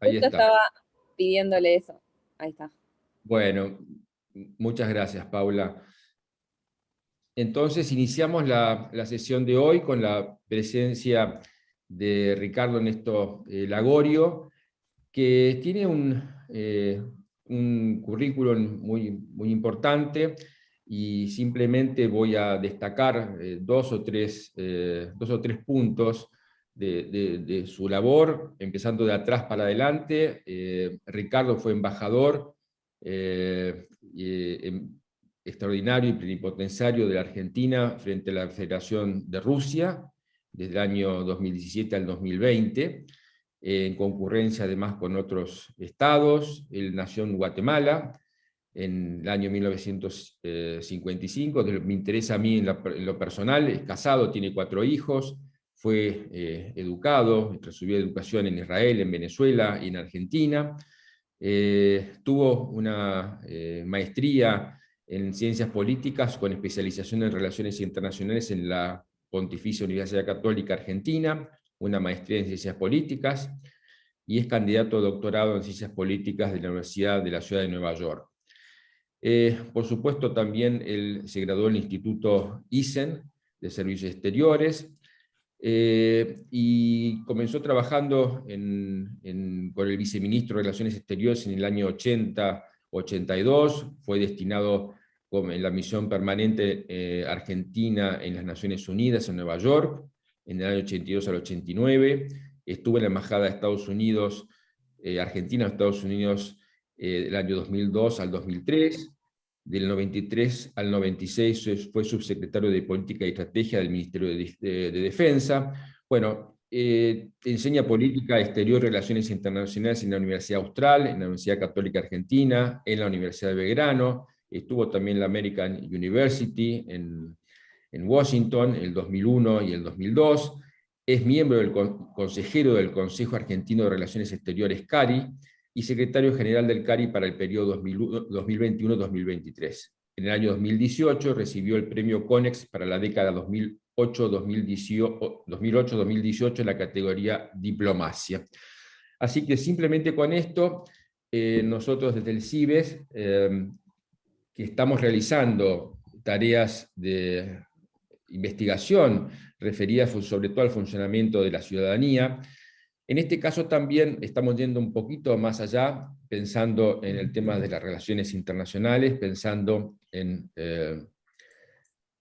Ahí Justo está. estaba pidiéndole eso. Ahí está. Bueno, muchas gracias, Paula. Entonces iniciamos la sesión de hoy con la presencia de Ricardo Néstor Lagorio, que tiene un currículum muy importante, y simplemente voy a destacar dos o tres puntos de su labor, empezando de atrás para adelante. Ricardo fue embajador extraordinario y plenipotenciario de la Argentina frente a la Federación de Rusia, desde el año 2017 al 2020, en concurrencia además con otros estados. Él nació en Guatemala en el año 1955, me interesa a mí en lo personal. Es casado, tiene 4 hijos, fue educado, recibió educación en Israel, en Venezuela y en Argentina. Tuvo una maestría en Ciencias Políticas con especialización en Relaciones Internacionales en la Pontificia Universidad Católica Argentina, una maestría en Ciencias Políticas, y es candidato a doctorado en Ciencias Políticas de la Universidad de la Ciudad de Nueva York. Por supuesto, también él se graduó en el Instituto ISEN de Servicios Exteriores, y comenzó trabajando con el viceministro de Relaciones Exteriores en el año 80-82, fue destinado en la misión permanente argentina en las Naciones Unidas en Nueva York, en el año 82 al 89, estuvo en la Embajada de Estados Unidos, Argentina en Estados Unidos, del año 2002 al 2003, del 93 al 96 fue subsecretario de Política y Estrategia del Ministerio de Defensa. Bueno, enseña Política Exterior y Relaciones Internacionales en la Universidad Austral, en la Universidad Católica Argentina, en la Universidad de Belgrano, estuvo también en la American University en Washington, el 2001 y el 2002, es miembro del consejero del Consejo Argentino de Relaciones Exteriores, CARI, y secretario general del CARI para el periodo 2021-2023. En el año 2018 recibió el premio CONEX para la década 2008-2018 en la categoría Diplomacia. Así que simplemente con esto, nosotros desde el CIBES, que estamos realizando tareas de investigación referidas sobre todo al funcionamiento de la ciudadanía, en este caso también estamos yendo un poquito más allá, pensando en el tema de las relaciones internacionales, pensando en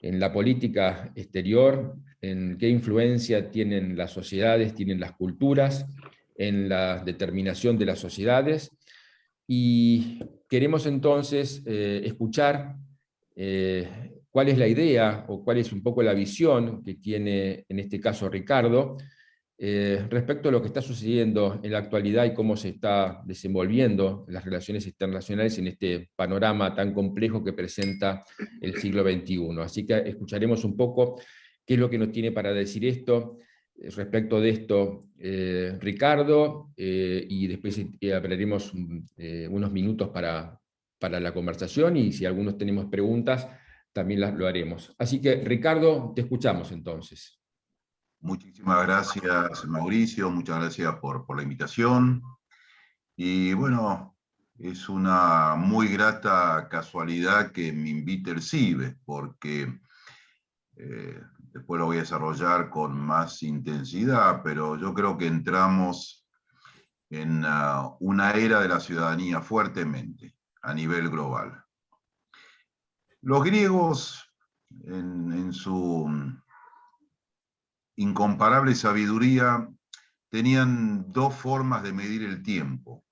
la política exterior, en qué influencia tienen las sociedades, tienen las culturas, en la determinación de las sociedades. Y queremos entonces escuchar cuál es la idea o cuál es un poco la visión que tiene en este caso Ricardo respecto a lo que está sucediendo en la actualidad y cómo se está desenvolviendo las relaciones internacionales en este panorama tan complejo que presenta el siglo XXI. Así que escucharemos un poco qué es lo que nos tiene para decir esto, respecto de esto, Ricardo, y después hablaremos unos minutos para la conversación, y si algunos tenemos preguntas, también lo haremos. Así que, Ricardo, te escuchamos entonces. Muchísimas gracias, Mauricio, muchas gracias por la invitación. Y bueno, es una muy grata casualidad que me invite el CIBES, porque después lo voy a desarrollar con más intensidad, pero yo creo que entramos en una era de la ciudadanía fuertemente a nivel global. Los griegos, en su incomparable sabiduría, tenían dos formas de medir el tiempo,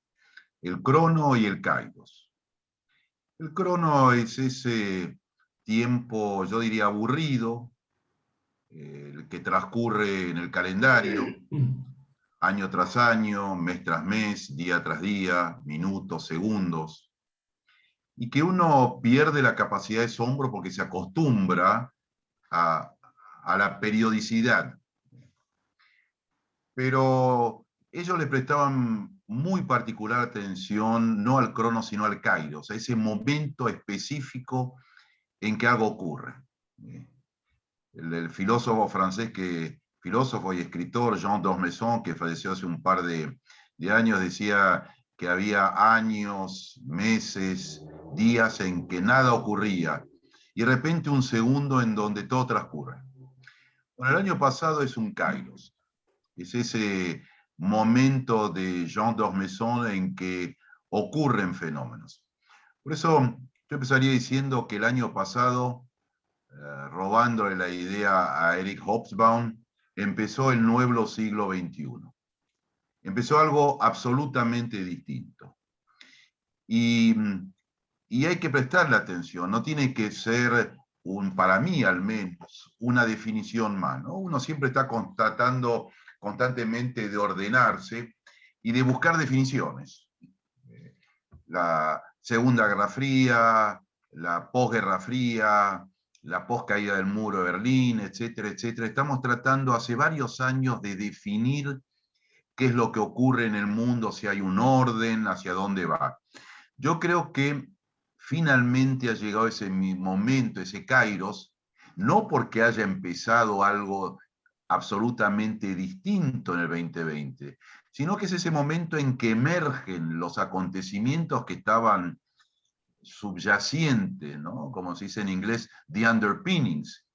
el crono y el kairos. El crono es ese tiempo, yo diría, aburrido, el que transcurre en el calendario, año tras año, mes tras mes, día tras día, minutos, segundos, y que uno pierde la capacidad de asombro porque se acostumbra a la periodicidad. Pero ellos le prestaban muy particular atención no al crono sino al kairos, a ese momento específico en que algo ocurre. El filósofo francés que filósofo y escritor Jean d'Ormesson, que falleció hace un par de años, decía que había años, meses, días en que nada ocurría, y de repente un segundo en donde todo transcurre. Bueno, el año pasado es un kairos, es ese momento de Jean d'Ormesson en que ocurren fenómenos. Por eso yo empezaría diciendo que el año pasado, robándole la idea a Eric Hobsbawm, empezó el nuevo siglo XXI. Empezó algo absolutamente distinto. Y hay que prestarle atención, no tiene que ser, para mí al menos, una definición más, ¿no? Uno siempre está tratando constantemente de ordenarse y de buscar definiciones. La Segunda Guerra Fría, la posguerra fría, la poscaída del muro de Berlín, etcétera, etcétera. Estamos tratando hace varios años de definir qué es lo que ocurre en el mundo, si hay un orden, hacia dónde va. Yo creo que finalmente ha llegado ese momento, ese kairos, no porque haya empezado algo absolutamente distinto en el 2020, sino que es ese momento en que emergen los acontecimientos que estaban subyacentes, ¿no? Como se dice en inglés, the underpinnings.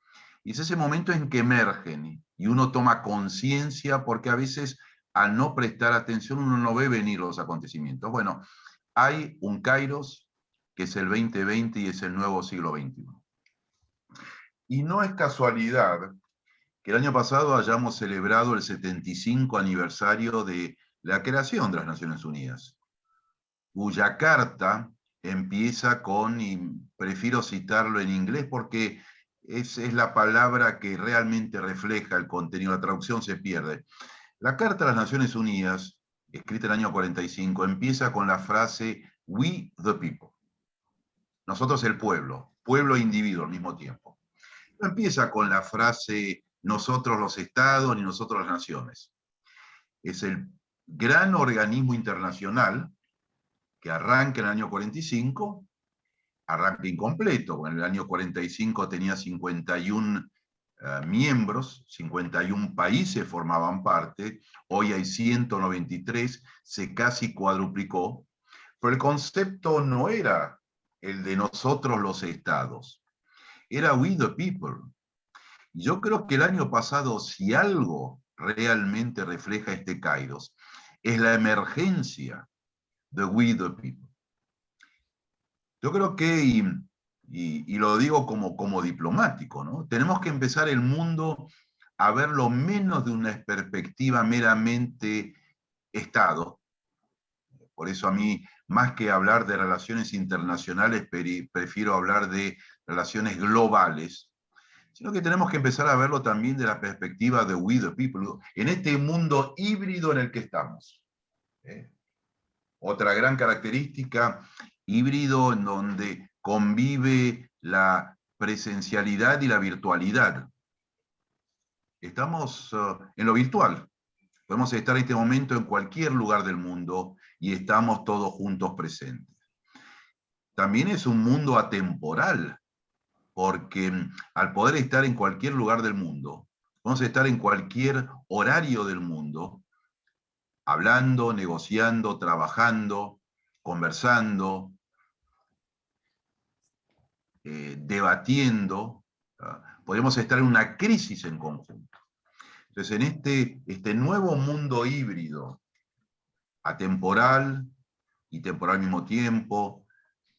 Y es ese momento en que emergen y uno toma conciencia, porque a veces al no prestar atención uno no ve venir los acontecimientos. Bueno, hay un kairos que es el 2020 y es el nuevo siglo XXI. Y no es casualidad que el año pasado hayamos celebrado el 75 aniversario de la creación de las Naciones Unidas, cuya carta empieza con, y prefiero citarlo en inglés porque es la palabra que realmente refleja el contenido, la traducción se pierde. La Carta de las Naciones Unidas, escrita en el año 45, empieza con la frase "We the people". Nosotros el pueblo, pueblo e individuo al mismo tiempo. No empieza con la frase "nosotros los estados" ni "nosotros las naciones". Es el gran organismo internacional que arranca en el año 45, arranca incompleto, porque en el año 45 tenía 51 miembros, 51 países formaban parte, hoy hay 193, se casi cuadruplicó, pero el concepto no era el de nosotros los estados, era we the people. Yo creo que el año pasado, si algo realmente refleja este kairos, es la emergencia de we the people. Yo creo que, y lo digo como diplomático, ¿no? Tenemos que empezar el mundo a verlo menos de una perspectiva meramente Estado. Por eso a mí, más que hablar de relaciones internacionales, prefiero hablar de relaciones globales, sino que tenemos que empezar a verlo también de la perspectiva de we the people, en este mundo híbrido en el que estamos. Otra gran característica, híbrido en donde convive la presencialidad y la virtualidad. Estamos en lo virtual. Podemos estar en este momento en cualquier lugar del mundo y estamos todos juntos presentes. También es un mundo atemporal, porque al poder estar en cualquier lugar del mundo, podemos estar en cualquier horario del mundo, hablando, negociando, trabajando, conversando, debatiendo, podemos estar en una crisis en conjunto. Entonces, en este nuevo mundo híbrido, atemporal y temporal al mismo tiempo,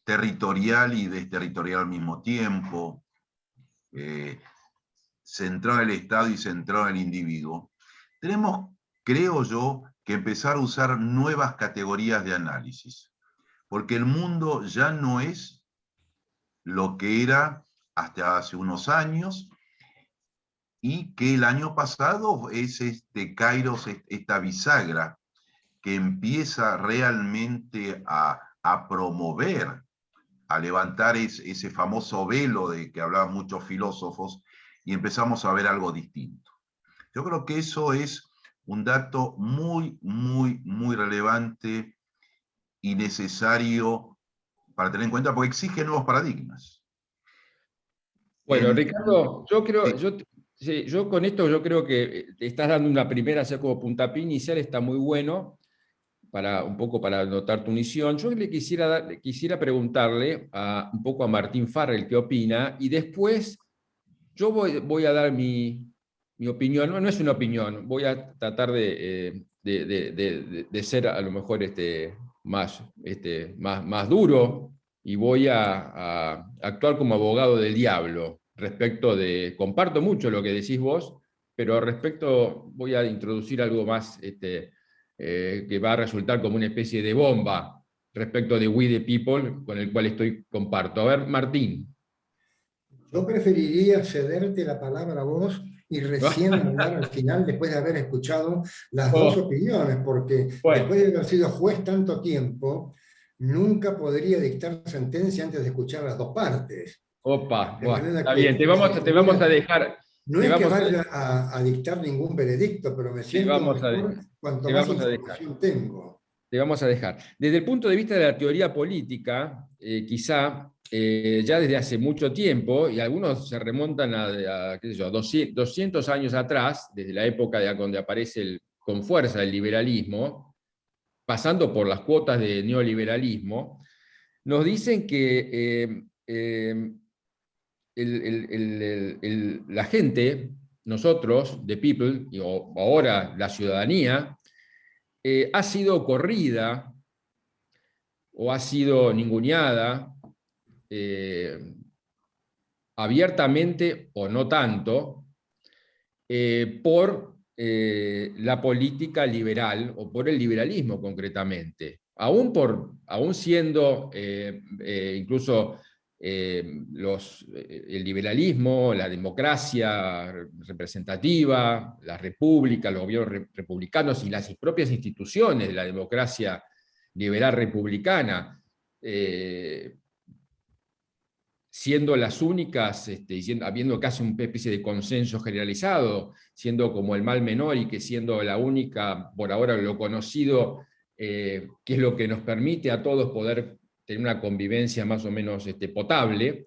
territorial y desterritorial al mismo tiempo, centrado en el Estado y centrado en el individuo, tenemos, creo yo, que empezar a usar nuevas categorías de análisis, porque el mundo ya no es lo que era hasta hace unos años, y que el año pasado es este kairos, esta bisagra, que empieza realmente a promover, a levantar ese famoso velo de que hablaban muchos filósofos, y empezamos a ver algo distinto. Yo creo que eso es un dato muy, muy, muy relevante y necesario para tener en cuenta, porque exige nuevos paradigmas. Bueno, Ricardo, yo creo, Sí. Sí, yo con esto yo creo que te estás dando una primera, hacer como puntapié inicial, está muy bueno, un poco para anotar tu misión. Yo quisiera preguntarle un poco a Martín Farrell qué opina, y después yo voy a dar mi opinión. No, no es una opinión, voy a tratar de ser a lo mejor más duro, y voy a actuar como abogado del diablo respecto comparto mucho lo que decís vos, pero respecto voy a introducir algo más que va a resultar como una especie de bomba respecto de We the People, con el cual comparto. A ver, Martín. Yo preferiría cederte la palabra a vos y recién hablar al final, después de haber escuchado las dos opiniones, porque Bueno. después de haber sido juez tanto tiempo, nunca podría dictar sentencia antes de escuchar las dos partes. Opa, bueno, está bien, te vamos a dejar. No es que vaya a dictar ningún veredicto, pero me siento mejor cuanto más información tengo. Te vamos a dejar. Desde el punto de vista de la teoría política, quizá ya desde hace mucho tiempo, y algunos se remontan qué sé yo, 200 años atrás, desde la época donde aparece con fuerza el liberalismo, pasando por las cuotas de neoliberalismo, nos dicen que la gente, nosotros, the people, o ahora la ciudadanía, ha sido corrida o ha sido ninguneada, abiertamente o no tanto, por la política liberal o por el liberalismo concretamente. Aún siendo incluso el liberalismo, la democracia representativa, la república, los gobiernos republicanos y las propias instituciones de la democracia liberal republicana, siendo las únicas, habiendo casi una especie de consenso generalizado, siendo como el mal menor y que siendo la única, por ahora lo conocido, que es lo que nos permite a todos poder tener una convivencia más o menos potable,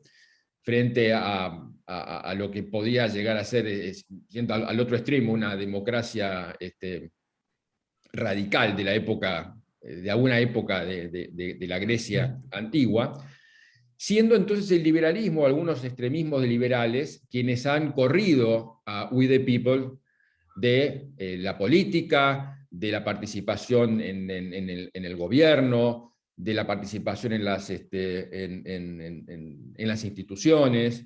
frente a lo que podía llegar a ser, siendo al otro extremo, una democracia radical de la época, de alguna época de la Grecia antigua, siendo entonces el liberalismo, algunos extremismos de liberales, quienes han corrido a We the People de la política, de la participación en el gobierno, de la participación en las instituciones,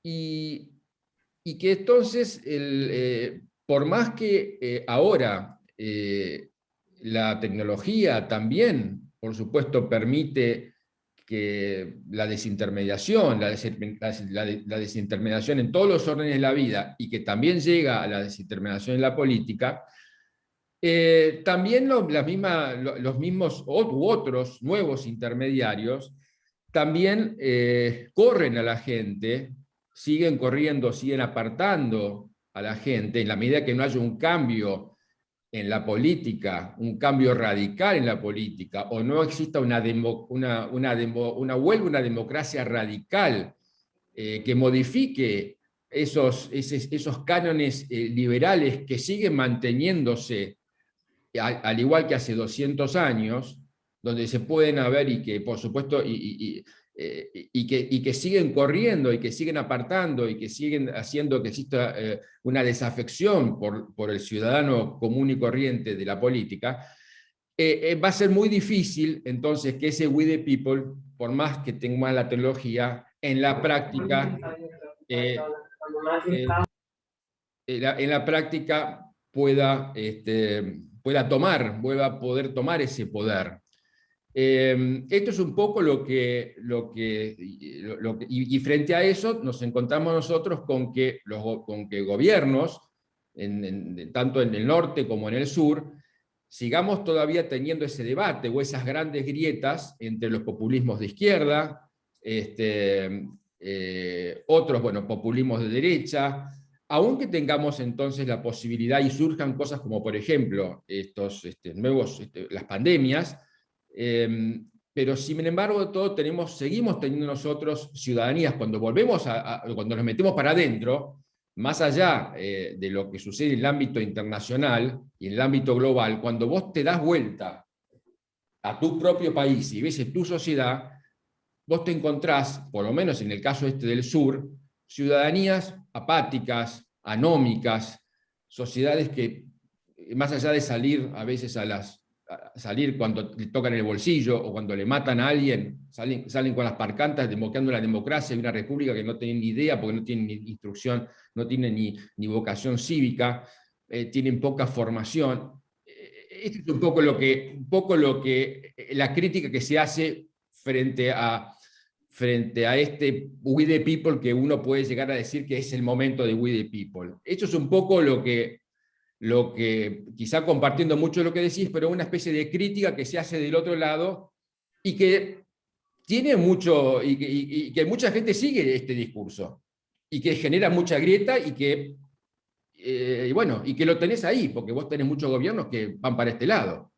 y que entonces, por más que ahora la tecnología también, por supuesto, permite que la desintermediación en todos los órdenes de la vida, y que también llega a la desintermediación en la política, también los mismos u otros nuevos intermediarios también corren a la gente, siguen corriendo, siguen apartando a la gente, en la medida que no haya un cambio en la política, un cambio radical en la política, o no exista una democracia radical que modifique esos cánones liberales que siguen manteniéndose al igual que hace 200 años, donde se pueden haber y que, por supuesto, y que siguen corriendo y que siguen apartando y que siguen haciendo que exista una desafección por el ciudadano común y corriente de la política, va a ser muy difícil entonces que ese We the People, por más que tenga la tecnología, en la práctica pueda poder tomar ese poder. Esto es un poco y frente a eso nos encontramos nosotros con que gobiernos, tanto en el norte como en el sur, sigamos todavía teniendo ese debate o esas grandes grietas entre los populismos de izquierda, otros, populismos de derecha, aunque tengamos entonces la posibilidad y surjan cosas como, por ejemplo, las pandemias, pero sin embargo de todo seguimos teniendo nosotros ciudadanías. Cuando cuando nos metemos para adentro, más allá de lo que sucede en el ámbito internacional y en el ámbito global, cuando vos te das vuelta a tu propio país y ves en tu sociedad, vos te encontrás, por lo menos en el caso este del sur, ciudadanías apáticas, anómicas, sociedades que, más allá de salir a veces salir cuando le tocan el bolsillo o cuando le matan a alguien, salen con las parcantas democrando la democracia de una república que no tienen ni idea porque no tienen ni instrucción, no tienen ni vocación cívica, tienen poca formación. Esto es un poco la crítica que se hace frente a este We the People, que uno puede llegar a decir que es el momento de We the People. Esto es un poco lo que quizá compartiendo mucho lo que decís, pero una especie de crítica que se hace del otro lado y que tiene mucho, y que mucha gente sigue este discurso, y que genera mucha grieta, y que lo tenés ahí, porque vos tenés muchos gobiernos que van para este lado.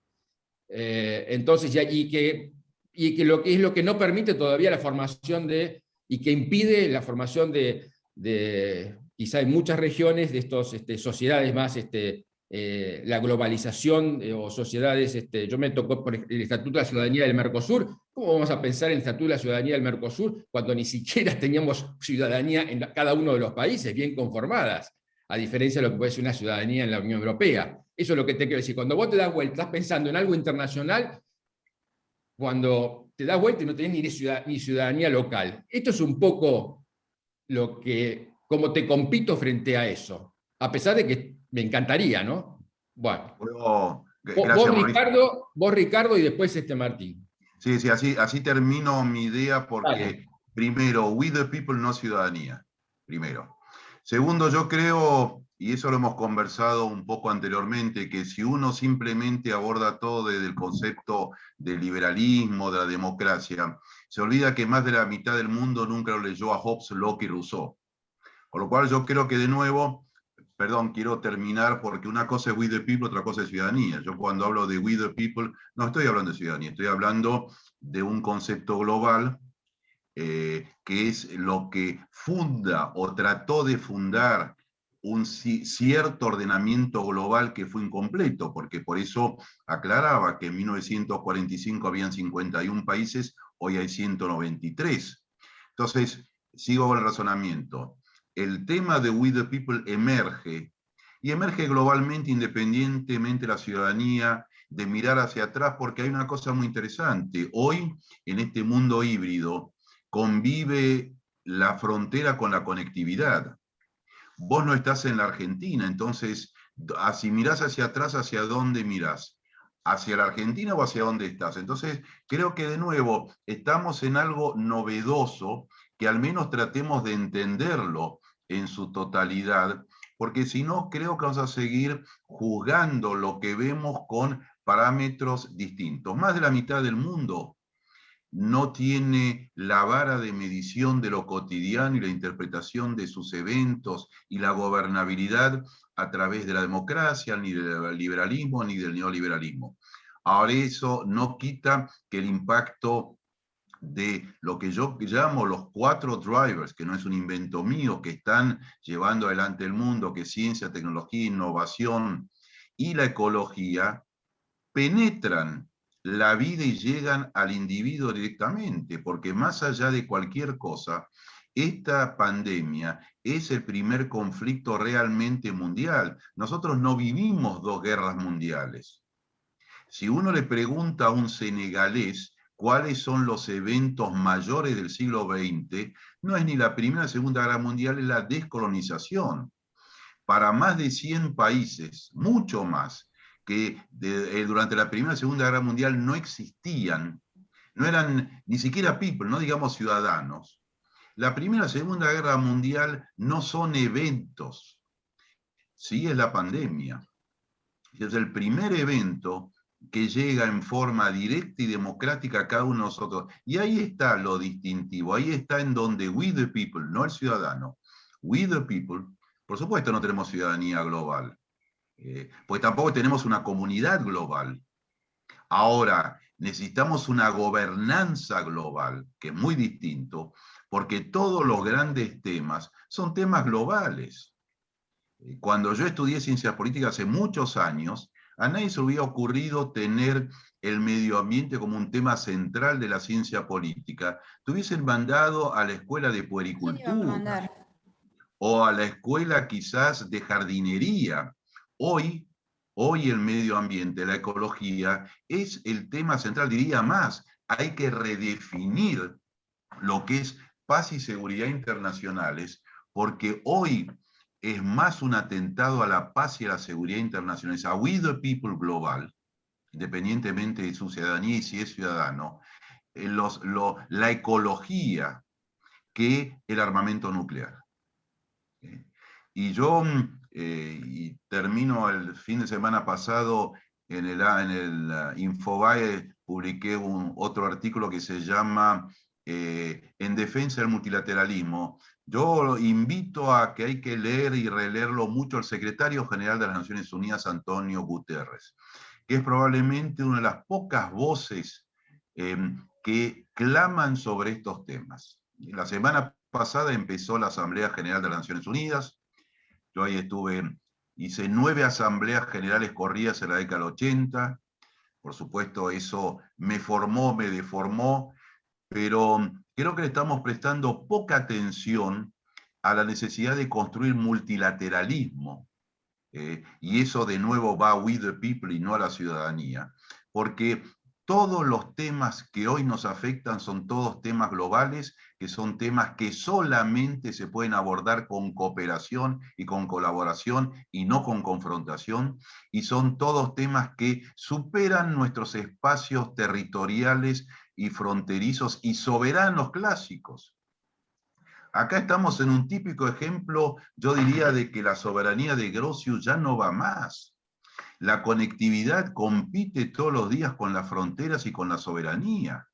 Entonces, y que lo que es lo que no permite todavía la formación y que impide la formación quizá en muchas regiones de estas sociedades más, la globalización o sociedades, yo me tocó por el Estatuto de la Ciudadanía del Mercosur. ¿Cómo vamos a pensar en el Estatuto de la Ciudadanía del Mercosur cuando ni siquiera teníamos ciudadanía en cada uno de los países bien conformadas, a diferencia de lo que puede ser una ciudadanía en la Unión Europea? Eso es lo que te quiero decir. Cuando vos te das vuelta, estás pensando en algo internacional, cuando te das vuelta y no tenés ni ciudadanía local. Esto es un poco como te compito frente a eso, a pesar de que me encantaría, ¿no? Bueno. Gracias, vos, Ricardo, y después Martín. Sí, sí, así termino mi idea porque, Vale. primero, we the people, no ciudadanía, primero. Segundo, yo creo, y eso lo hemos conversado un poco anteriormente, que si uno simplemente aborda todo desde el concepto del liberalismo, de la democracia, se olvida que más de la mitad del mundo nunca lo leyó a Hobbes, Locke y Rousseau. Con lo cual yo creo que de nuevo, perdón, quiero terminar porque una cosa es we the people, otra cosa es ciudadanía. Yo cuando hablo de we the people, no estoy hablando de ciudadanía, estoy hablando de un concepto global que es lo que funda o trató de fundar un cierto ordenamiento global que fue incompleto, porque por eso aclaraba que en 1945 habían 51 países, hoy hay 193. Entonces, sigo con el razonamiento. El tema de We the People emerge, y emerge globalmente, independientemente de la ciudadanía, de mirar hacia atrás, porque hay una cosa muy interesante. Hoy, en este mundo híbrido, convive la frontera con la conectividad. Vos no estás en la Argentina, entonces, si mirás hacia atrás, ¿hacia dónde mirás? ¿Hacia la Argentina o hacia dónde estás? Entonces, creo que de nuevo estamos en algo novedoso, que al menos tratemos de entenderlo en su totalidad, porque si no, creo que vamos a seguir juzgando lo que vemos con parámetros distintos. Más de la mitad del mundo no tiene la vara de medición de lo cotidiano y la interpretación de sus eventos y la gobernabilidad a través de la democracia, ni del liberalismo, ni del neoliberalismo. Ahora, eso no quita que el impacto de lo que yo llamo los 4 drivers, que no es un invento mío, que están llevando adelante el mundo, que es ciencia, tecnología, innovación y la ecología, penetran la vida y llegan al individuo directamente, porque más allá de cualquier cosa, esta pandemia es el primer conflicto realmente mundial. Nosotros no vivimos 2 guerras mundiales. Si uno le pregunta a un senegalés cuáles son los eventos mayores del siglo XX, no es ni la Primera ni la Segunda Guerra Mundial, es la descolonización. Para más de 100 países, mucho más, que durante la Primera y Segunda Guerra Mundial no existían, no eran ni siquiera people, no digamos ciudadanos. La Primera y Segunda Guerra Mundial no son eventos, sí es la pandemia. Es el primer evento que llega en forma directa y democrática a cada uno de nosotros. Y ahí está lo distintivo, ahí está en donde we the people, no el ciudadano, we the people, por supuesto no tenemos ciudadanía global, pues tampoco tenemos una comunidad global. Ahora, necesitamos una gobernanza global, que es muy distinto, porque todos los grandes temas son temas globales. Cuando yo estudié ciencias políticas hace muchos años, a nadie se hubiera ocurrido tener el medio ambiente como un tema central de la ciencia política. Te hubiesen mandado a la escuela de puericultura o a la escuela quizás de jardinería. Hoy el medio ambiente, la ecología, es el tema central. Diría más, hay que redefinir lo que es paz y seguridad internacionales, porque hoy es más un atentado a la paz y a la seguridad internacionales, a we the people global, independientemente de su ciudadanía y si es ciudadano, la ecología que el armamento nuclear. Y yo y termino el fin de semana pasado en el Infobae, publiqué otro artículo que se llama En defensa del multilateralismo. Yo invito a que hay que leer y releerlo mucho al secretario general de las Naciones Unidas, Antonio Guterres, que es probablemente una de las pocas voces que claman sobre estos temas. La semana pasada empezó la Asamblea General de las Naciones Unidas. Yo ahí hice 9 asambleas generales corridas en la década del 80. Por supuesto, eso me formó, me deformó, pero creo que le estamos prestando poca atención a la necesidad de construir multilateralismo. Y eso de nuevo va a we the people y no a la ciudadanía, porque todos los temas que hoy nos afectan son todos temas globales, que son temas que solamente se pueden abordar con cooperación y con colaboración y no con confrontación, y son todos temas que superan nuestros espacios territoriales y fronterizos y soberanos clásicos. Acá estamos en un típico ejemplo, yo diría, de que la soberanía de Grotius ya no va más. La conectividad compite todos los días con las fronteras y con la soberanía.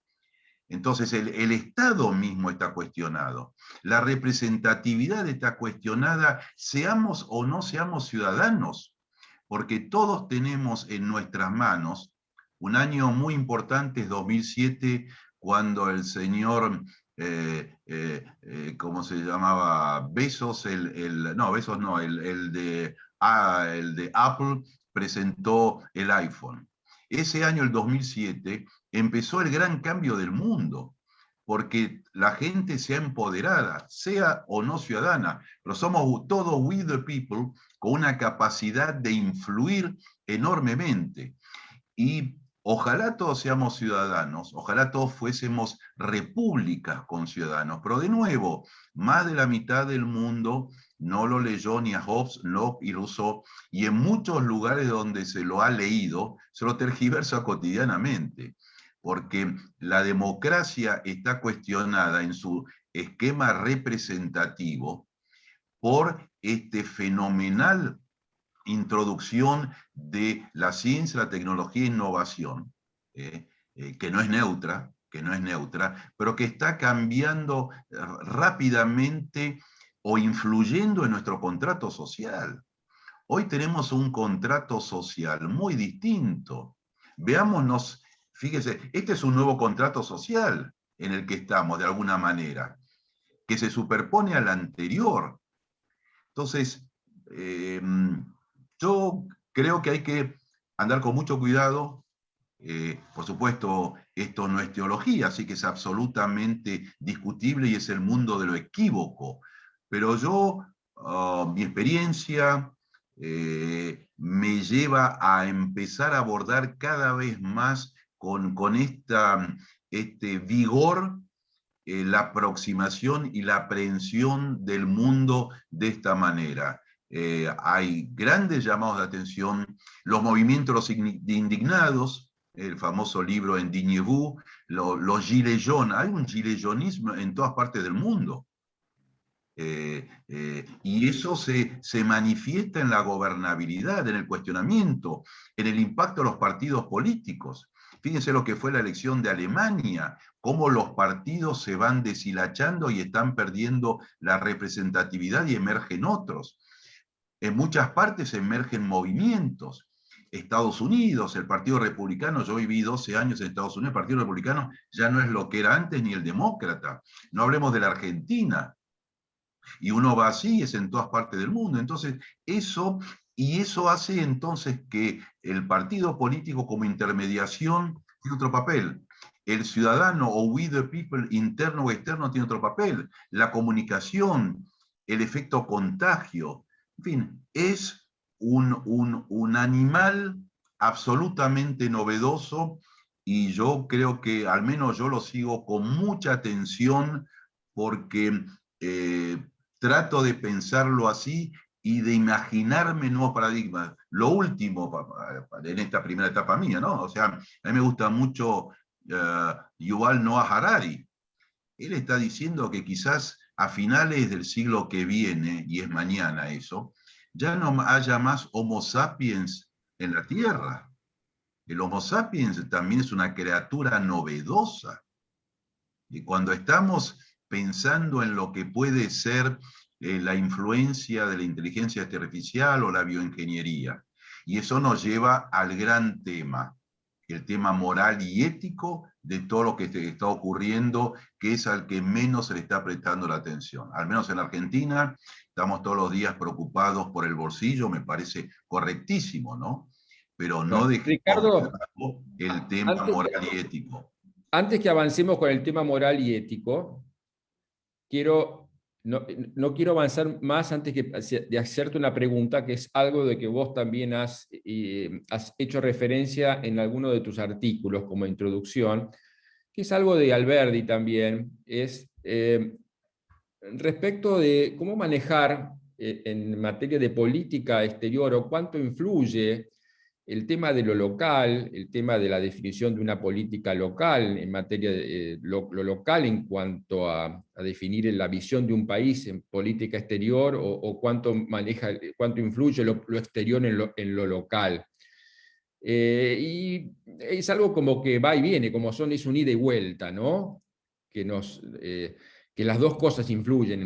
Entonces el Estado mismo está cuestionado. La representatividad está cuestionada, seamos o no seamos ciudadanos, porque todos tenemos en nuestras manos, un año muy importante es 2007, cuando el señor, ¿cómo se llamaba? Bezos, el de Apple, presentó el iPhone. Ese año, el 2007, empezó el gran cambio del mundo, porque la gente se ha empoderada, sea o no ciudadana, pero somos todos we the people con una capacidad de influir enormemente. Y ojalá todos seamos ciudadanos, ojalá todos fuésemos repúblicas con ciudadanos, pero de nuevo, más de la mitad del mundo no lo leyó ni a Hobbes, Locke y Rousseau, y en muchos lugares donde se lo ha leído, se lo tergiversa cotidianamente, porque la democracia está cuestionada en su esquema representativo por este fenomenal introducción de la ciencia, la tecnología e innovación, que no es neutra, pero que está cambiando rápidamente o influyendo en nuestro contrato social. Hoy tenemos un contrato social muy distinto. Veámonos, fíjese, este es un nuevo contrato social en el que estamos, de alguna manera, que se superpone al anterior. Entonces, yo creo que hay que andar con mucho cuidado. Por supuesto, esto no es teología, así que es absolutamente discutible y es el mundo de lo equívoco. Pero yo, mi experiencia me lleva a empezar a abordar cada vez más con este vigor la aproximación y la aprehensión del mundo de esta manera. Hay grandes llamados de atención, los movimientos indignados, el famoso libro Indignez-vous, los gilets jaunes, hay un gilet jaunismo en todas partes del mundo. Y eso se manifiesta en la gobernabilidad, en el cuestionamiento, en el impacto de los partidos políticos. Fíjense lo que fue la elección de Alemania, cómo los partidos se van deshilachando y están perdiendo la representatividad y emergen otros. En muchas partes emergen movimientos. Estados Unidos, el Partido Republicano, yo viví 12 años en Estados Unidos, el Partido Republicano ya no es lo que era antes ni el demócrata. No hablemos de la Argentina. Y uno va así, es en todas partes del mundo. Entonces, eso hace entonces que el partido político como intermediación tiene otro papel. El ciudadano o we the people, interno o externo, tiene otro papel. La comunicación, el efecto contagio, en fin, es un animal absolutamente novedoso, y yo creo que al menos yo lo sigo con mucha atención, porque trato de pensarlo así y de imaginarme nuevos paradigmas. Lo último, en esta primera etapa mía, ¿no? O sea, a mí me gusta mucho Yuval Noah Harari. Él está diciendo que quizás a finales del siglo que viene, y es mañana eso, ya no haya más Homo sapiens en la Tierra. El Homo sapiens también es una criatura novedosa. Y cuando estamos pensando en lo que puede ser la influencia de la inteligencia artificial o la bioingeniería, y eso nos lleva al gran tema, el tema moral y ético de todo lo que está ocurriendo, que es al que menos se le está prestando la atención. Al menos en la Argentina estamos todos los días preocupados por el bolsillo, me parece correctísimo, ¿no? Pero no dejemos Ricardo, de lado el tema moral y ético. Antes que avancemos con el tema moral y ético, no quiero avanzar más antes de hacerte una pregunta, que es algo de que vos también has hecho referencia en alguno de tus artículos como introducción, que es algo de Alberdi también, es respecto de cómo manejar en materia de política exterior, o cuánto influye el tema de lo local, el tema de la definición de una política local en materia de lo local en cuanto a definir la visión de un país en política exterior, o cuánto influye lo exterior en lo local. Y es algo como que va y viene, es un ida y vuelta, ¿no? Que las dos cosas influye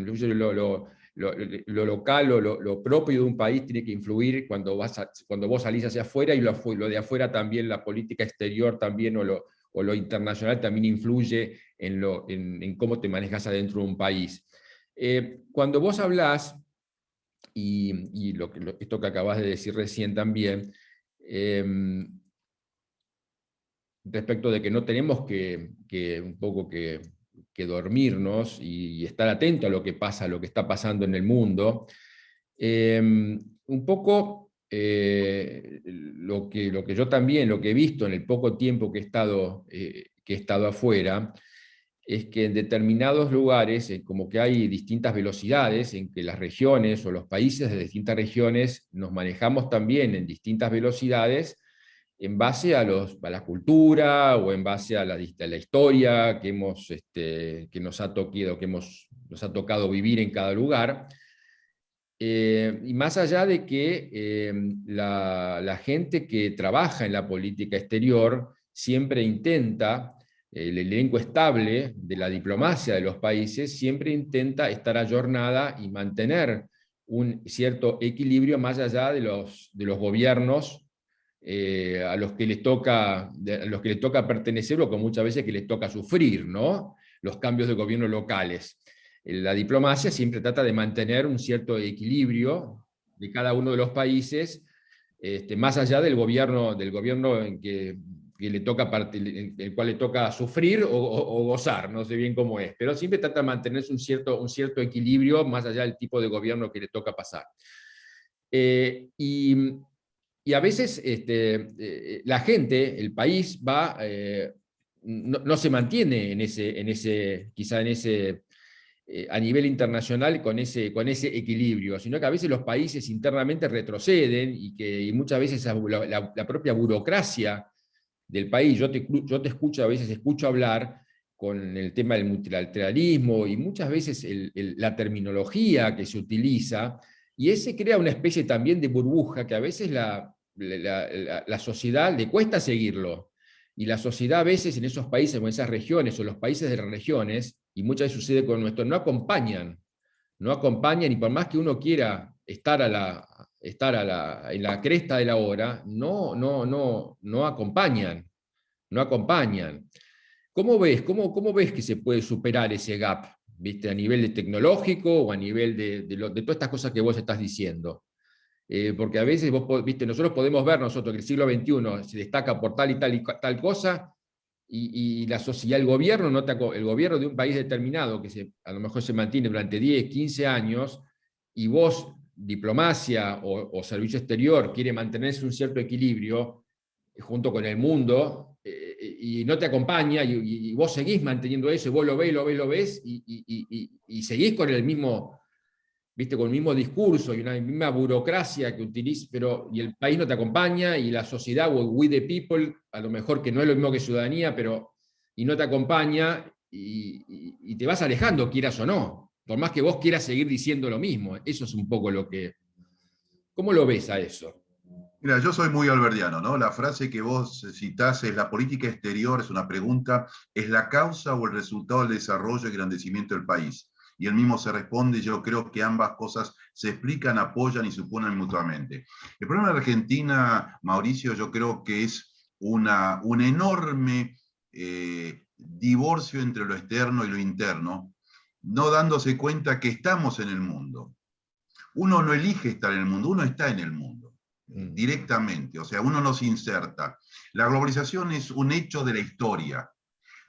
lo local o lo propio de un país tiene que influir cuando vos salís hacia afuera, y lo de afuera también, la política exterior también, o lo internacional también influye en cómo te manejas adentro de un país. Cuando vos hablás, y esto que acabas de decir recién también, respecto de que no tenemos un poco que dormirnos y estar atento a lo que pasa, a lo que está pasando en el mundo. Un poco lo que yo también, lo que he visto en el poco tiempo que he estado afuera, es que en determinados lugares como que hay distintas velocidades, en que las regiones o los países de distintas regiones nos manejamos también en distintas velocidades, en base a la cultura, o en base a la historia que nos ha tocado vivir en cada lugar. Y más allá de que la gente que trabaja en la política exterior siempre intenta, el elenco estable de la diplomacia de los países siempre intenta estar ayornada y mantener un cierto equilibrio más allá de los gobiernos a los que les toca pertenecer, o que muchas veces que les toca sufrir, ¿no? Los cambios de gobierno locales. La diplomacia siempre trata de mantener un cierto equilibrio de cada uno de los países, más allá del gobierno en que le toca el cual le toca sufrir o gozar, no sé bien cómo es, pero siempre trata de mantenerse un cierto equilibrio más allá del tipo de gobierno que le toca pasar. Y a veces la gente, el país, no se mantiene quizá a nivel internacional con ese equilibrio, sino que a veces los países internamente retroceden, y muchas veces la propia burocracia del país, yo te escucho, a veces escucho hablar con el tema del multilateralismo, y muchas veces la terminología que se utiliza, y ese crea una especie también de burbuja que a veces la sociedad le cuesta seguirlo. Y la sociedad a veces en esos países o en esas regiones, o los países de las regiones, y muchas veces sucede con nuestro, no acompañan, y por más que uno quiera estar a estar en la cresta de la ola, no acompañan, no acompañan. ¿Cómo ves que se puede superar ese gap, ¿viste? A nivel de tecnológico o a nivel de todas estas cosas que vos estás diciendo? Porque a veces ¿viste? Nosotros podemos ver que el siglo XXI se destaca por tal y tal cosa, y la sociedad, el gobierno, el gobierno de un país determinado, que a lo mejor se mantiene durante 10, 15 años, y vos, diplomacia o servicio exterior, quiere mantenerse un cierto equilibrio junto con el mundo, y no te acompaña, y vos seguís manteniendo eso, y vos lo ves, y seguís con el mismo, ¿viste? Con el mismo discurso y una misma burocracia que utiliza, y el país no te acompaña, y la sociedad, o we the people, a lo mejor que no es lo mismo que ciudadanía, y no te acompaña, y te vas alejando, quieras o no, por más que vos quieras seguir diciendo lo mismo. Eso es un poco lo que... ¿Cómo lo ves a eso? Mira, yo soy muy alberdiano, ¿no? La frase que vos citás es: la política exterior, es una pregunta, ¿es la causa o el resultado del desarrollo y engrandecimiento del país? Y él mismo se responde: yo creo que ambas cosas se explican, apoyan y suponen mutuamente. El problema de Argentina, Mauricio, yo creo que es un enorme divorcio entre lo externo y lo interno, no dándose cuenta que estamos en el mundo. Uno no elige estar en el mundo, uno está en el mundo directamente, o sea, uno no se inserta. La globalización es un hecho de la historia.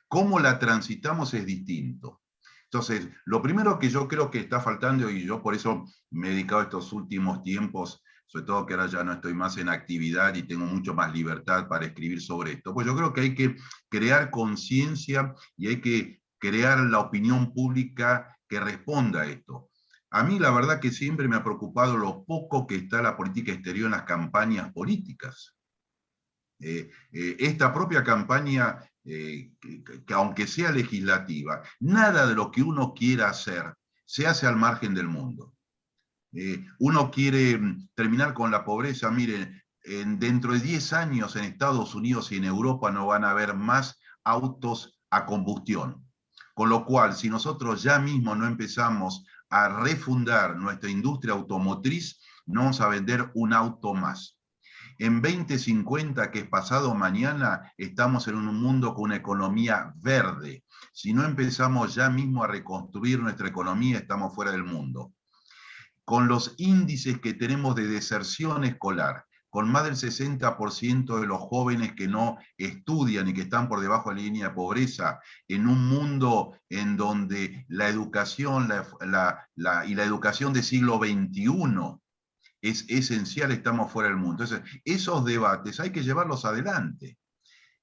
Cómo la transitamos es distinto. Entonces, lo primero que yo creo que está faltando, y yo por eso me he dedicado estos últimos tiempos, sobre todo que ahora ya no estoy más en actividad y tengo mucho más libertad para escribir sobre esto, pues yo creo que hay que crear conciencia y hay que crear la opinión pública que responda a esto. A mí la verdad que siempre me ha preocupado lo poco que está la política exterior en las campañas políticas. Esta propia campaña, que aunque sea legislativa, nada de lo que uno quiera hacer se hace al margen del mundo. Uno quiere terminar con la pobreza. Miren, dentro de 10 años en Estados Unidos y en Europa no van a haber más autos a combustión. Con lo cual, si nosotros ya mismo no empezamos a refundar nuestra industria automotriz, no vamos a vender un auto más. En 2050, que es pasado mañana, estamos en un mundo con una economía verde. Si no empezamos ya mismo a reconstruir nuestra economía, estamos fuera del mundo. Con los índices que tenemos de deserción escolar, con más del 60% de los jóvenes que no estudian y que están por debajo de la línea de pobreza, en un mundo en donde la educación y la educación del siglo XXI es esencial, estamos fuera del mundo. Entonces, esos debates hay que llevarlos adelante.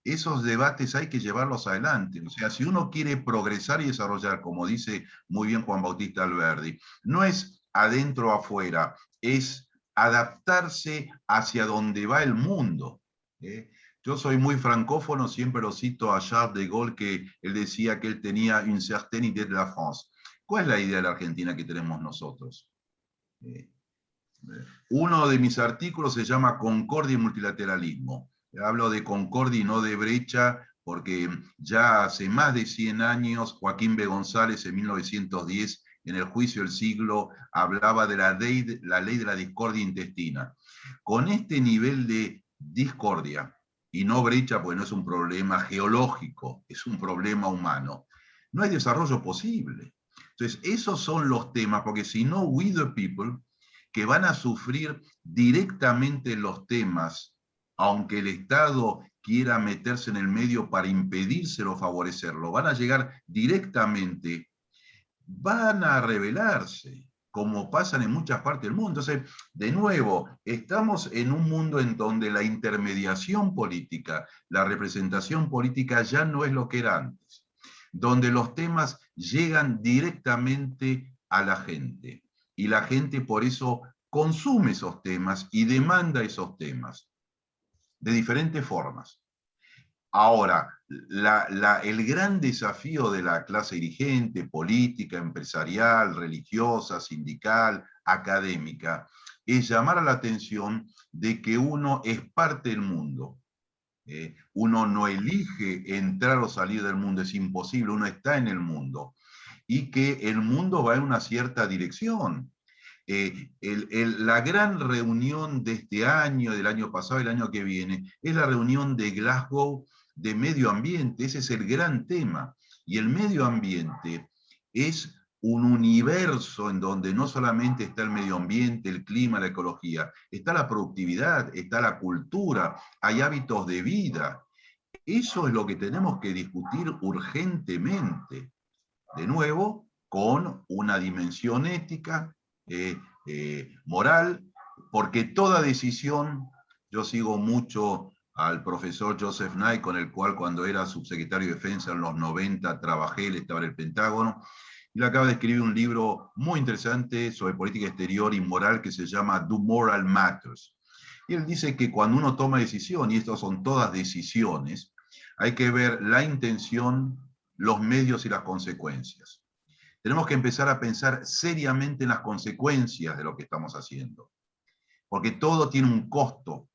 Esos debates hay que llevarlos adelante. O sea, si uno quiere progresar y desarrollar, como dice muy bien Juan Bautista Alberdi, no es adentro o afuera, es adaptarse hacia donde va el mundo. Yo soy muy francófono, siempre lo cito a Charles de Gaulle, que él decía que él tenía une certaine idée de la France. ¿Cuál es la idea de la Argentina que tenemos nosotros? Uno de mis artículos se llama Concordia y Multilateralismo. Hablo de concordia y no de brecha, porque ya hace más de 100 años Joaquín B. González, en 1910, en el Juicio del Siglo, hablaba de la ley de la discordia intestina. Con este nivel de discordia, y no brecha, porque no es un problema geológico, es un problema humano, no hay desarrollo posible. Entonces, esos son los temas, porque si no, we the people, que van a sufrir directamente los temas, aunque el Estado quiera meterse en el medio para impedírselo o favorecerlo, van a llegar directamente, van a rebelarse, como pasan en muchas partes del mundo. Entonces, de nuevo, estamos en un mundo en donde la intermediación política, la representación política ya no es lo que era antes, donde los temas llegan directamente a la gente. Y la gente por eso consume esos temas y demanda esos temas de diferentes formas. Ahora, el gran desafío de la clase dirigente, política, empresarial, religiosa, sindical, académica, es llamar a la atención de que uno es parte del mundo. Uno no elige entrar o salir del mundo, es imposible, uno está en el mundo. Y que el mundo va en una cierta dirección, La gran reunión de este año, del año pasado y el año que viene, es la reunión de Glasgow de medio ambiente. Ese es el gran tema. Y el medio ambiente es un universo en donde no solamente está el medio ambiente, el clima, la ecología, está la productividad, está la cultura, hay hábitos de vida. Eso es lo que tenemos que discutir urgentemente. De nuevo, con una dimensión ética, moral, porque toda decisión, yo sigo mucho al profesor Joseph Nye, con el cual cuando era subsecretario de Defensa en los 90 trabajé, él estaba en el Pentágono, y le acaba de escribir un libro muy interesante sobre política exterior y moral que se llama Do Moral Matters. Y él dice que cuando uno toma decisión, y estas son todas decisiones, hay que ver la intención, los medios y las consecuencias. Tenemos que empezar a pensar seriamente en las consecuencias de lo que estamos haciendo, porque todo tiene un costo,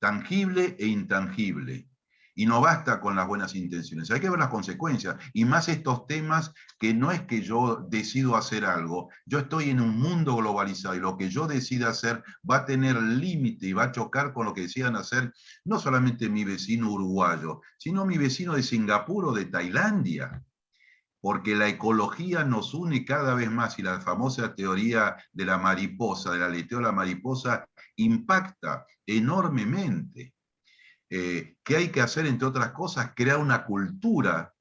tangible e intangible, y no basta con las buenas intenciones, hay que ver las consecuencias, y más estos temas que no es que yo decido hacer algo, yo estoy en un mundo globalizado, y lo que yo decida hacer va a tener límite y va a chocar con lo que decidan hacer no solamente mi vecino uruguayo, sino mi vecino de Singapur o de Tailandia, porque la ecología nos une cada vez más y la famosa teoría de la mariposa, del aleteo de la mariposa, impacta enormemente. ¿Qué hay que hacer, entre otras cosas? Crear una cultura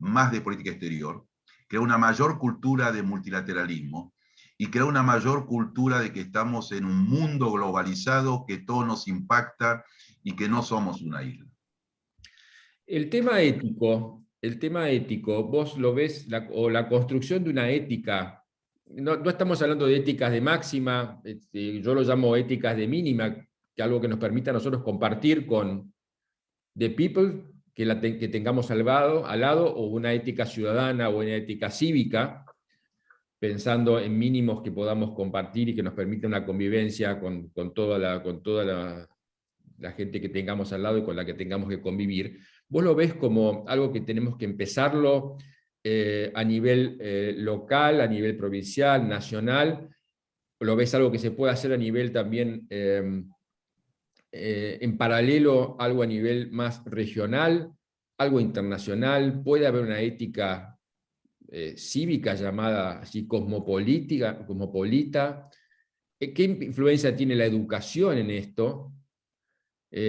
más de política exterior, crear una mayor cultura de multilateralismo y crear una mayor cultura de que estamos en un mundo globalizado, que todo nos impacta y que no somos una isla. El tema ético, vos lo ves, o la construcción de una ética, no estamos hablando de éticas de máxima, yo lo llamo éticas de mínima, que algo que nos permita a nosotros compartir con the people que tengamos al lado, o una ética ciudadana o una ética cívica, pensando en mínimos que podamos compartir y que nos permita una convivencia con toda la gente que tengamos al lado y con la que tengamos que convivir. ¿Vos lo ves como algo que tenemos que empezarlo a nivel local, a nivel provincial, nacional? ¿Lo ves algo que se puede hacer a nivel también, en paralelo, algo a nivel más regional, algo internacional? ¿Puede haber una ética cívica llamada así cosmopolita? ¿Qué influencia tiene la educación en esto? La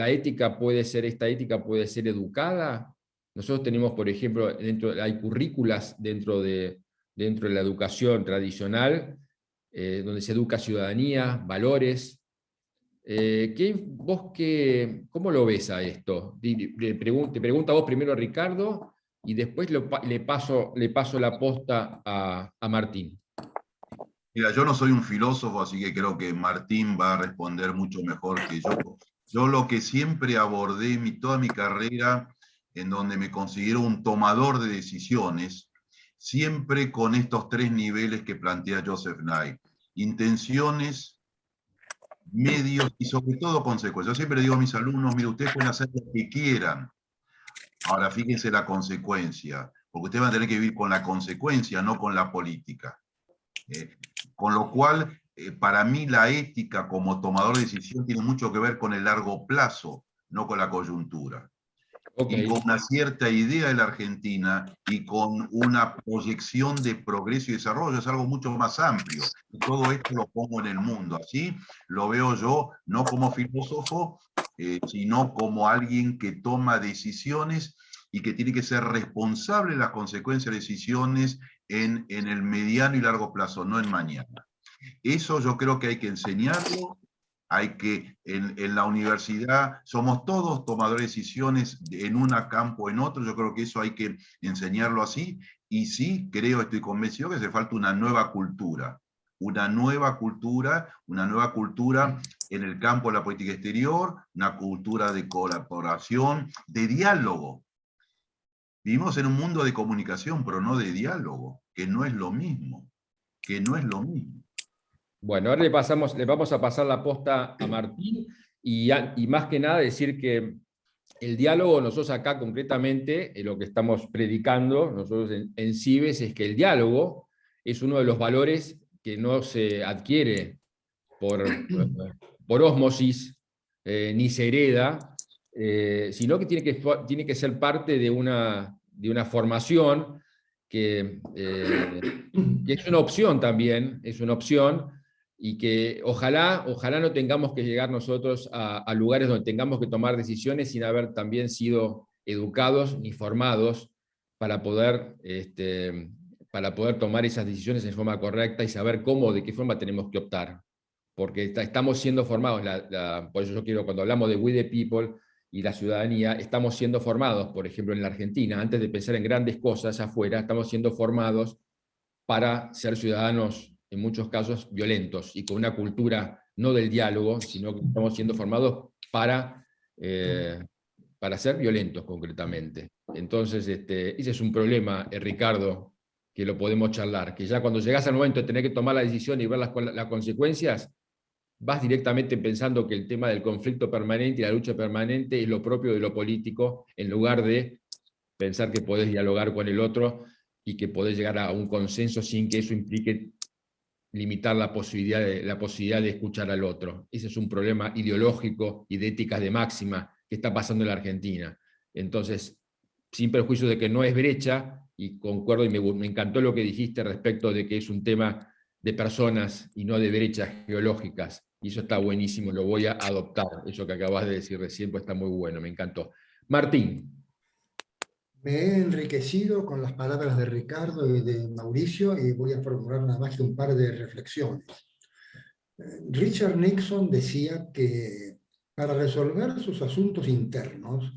ética esta ética puede ser educada. Nosotros tenemos, por ejemplo, hay currículas dentro de la educación tradicional, donde se educa ciudadanía, valores. ¿Cómo lo ves a esto? Te pregunto a vos primero, Ricardo, y después le paso la posta a Martín. Mira, yo no soy un filósofo, así que creo que Martín va a responder mucho mejor que yo. Yo lo que siempre abordé toda mi carrera, en donde me considero un tomador de decisiones, siempre con estos tres niveles que plantea Joseph Nye: intenciones, medios y sobre todo consecuencias. Yo siempre digo a mis alumnos, mire, ustedes pueden hacer lo que quieran. Ahora fíjense la consecuencia, porque ustedes van a tener que vivir con la consecuencia, no con la política. Con lo cual, para mí la ética como tomador de decisión tiene mucho que ver con el largo plazo, no con la coyuntura. Okay. Y con una cierta idea de la Argentina y con una proyección de progreso y desarrollo, es algo mucho más amplio. Y todo esto lo pongo en el mundo. Así lo veo yo, no como filósofo, sino como alguien que toma decisiones y que tiene que ser responsable de las consecuencias de decisiones en el mediano y largo plazo, no en mañana. Eso yo creo que hay que enseñarlo. Hay que, en la universidad, somos todos tomadores de decisiones en un campo o en otro. Yo creo que eso hay que enseñarlo así. Y sí, estoy convencido que hace falta una nueva cultura. Una nueva cultura en el campo de la política exterior, una cultura de colaboración, de diálogo. Vivimos en un mundo de comunicación, pero no de diálogo, que no es lo mismo. Bueno, ahora le vamos a pasar la posta a Martín, y más que nada decir que el diálogo, nosotros acá concretamente, lo que estamos predicando nosotros en CIBES, es que el diálogo es uno de los valores que no se adquiere por ósmosis, ni se hereda, sino que tiene que ser parte de una formación que es una opción también, es una opción, y que ojalá no tengamos que llegar nosotros a lugares donde tengamos que tomar decisiones sin haber también sido educados ni formados para poder tomar esas decisiones en forma correcta y saber de qué forma tenemos que optar. Porque estamos siendo formados, por eso yo quiero, cuando hablamos de We the People y la ciudadanía, estamos siendo formados, por ejemplo, en la Argentina, antes de pensar en grandes cosas afuera, estamos siendo formados para ser ciudadanos, en muchos casos, violentos, y con una cultura no del diálogo, sino que estamos siendo formados para ser violentos, concretamente. Entonces, ese es un problema, Ricardo, que lo podemos charlar, que ya cuando llegas al momento de tener que tomar la decisión y ver las consecuencias, vas directamente pensando que el tema del conflicto permanente y la lucha permanente es lo propio de lo político, en lugar de pensar que podés dialogar con el otro y que podés llegar a un consenso sin que eso implique limitar la posibilidad de escuchar al otro. Ese es un problema ideológico y de éticas de máxima que está pasando en la Argentina. Entonces, sin perjuicio de que no es brecha, y concuerdo, y me encantó lo que dijiste respecto de que es un tema de personas y no de brechas geológicas, y eso está buenísimo, lo voy a adoptar, eso que acabas de decir recién, pues está muy bueno, me encantó. Martín. Me he enriquecido con las palabras de Ricardo y de Mauricio y voy a formular nada más que un par de reflexiones. Richard Nixon decía que para resolver sus asuntos internos,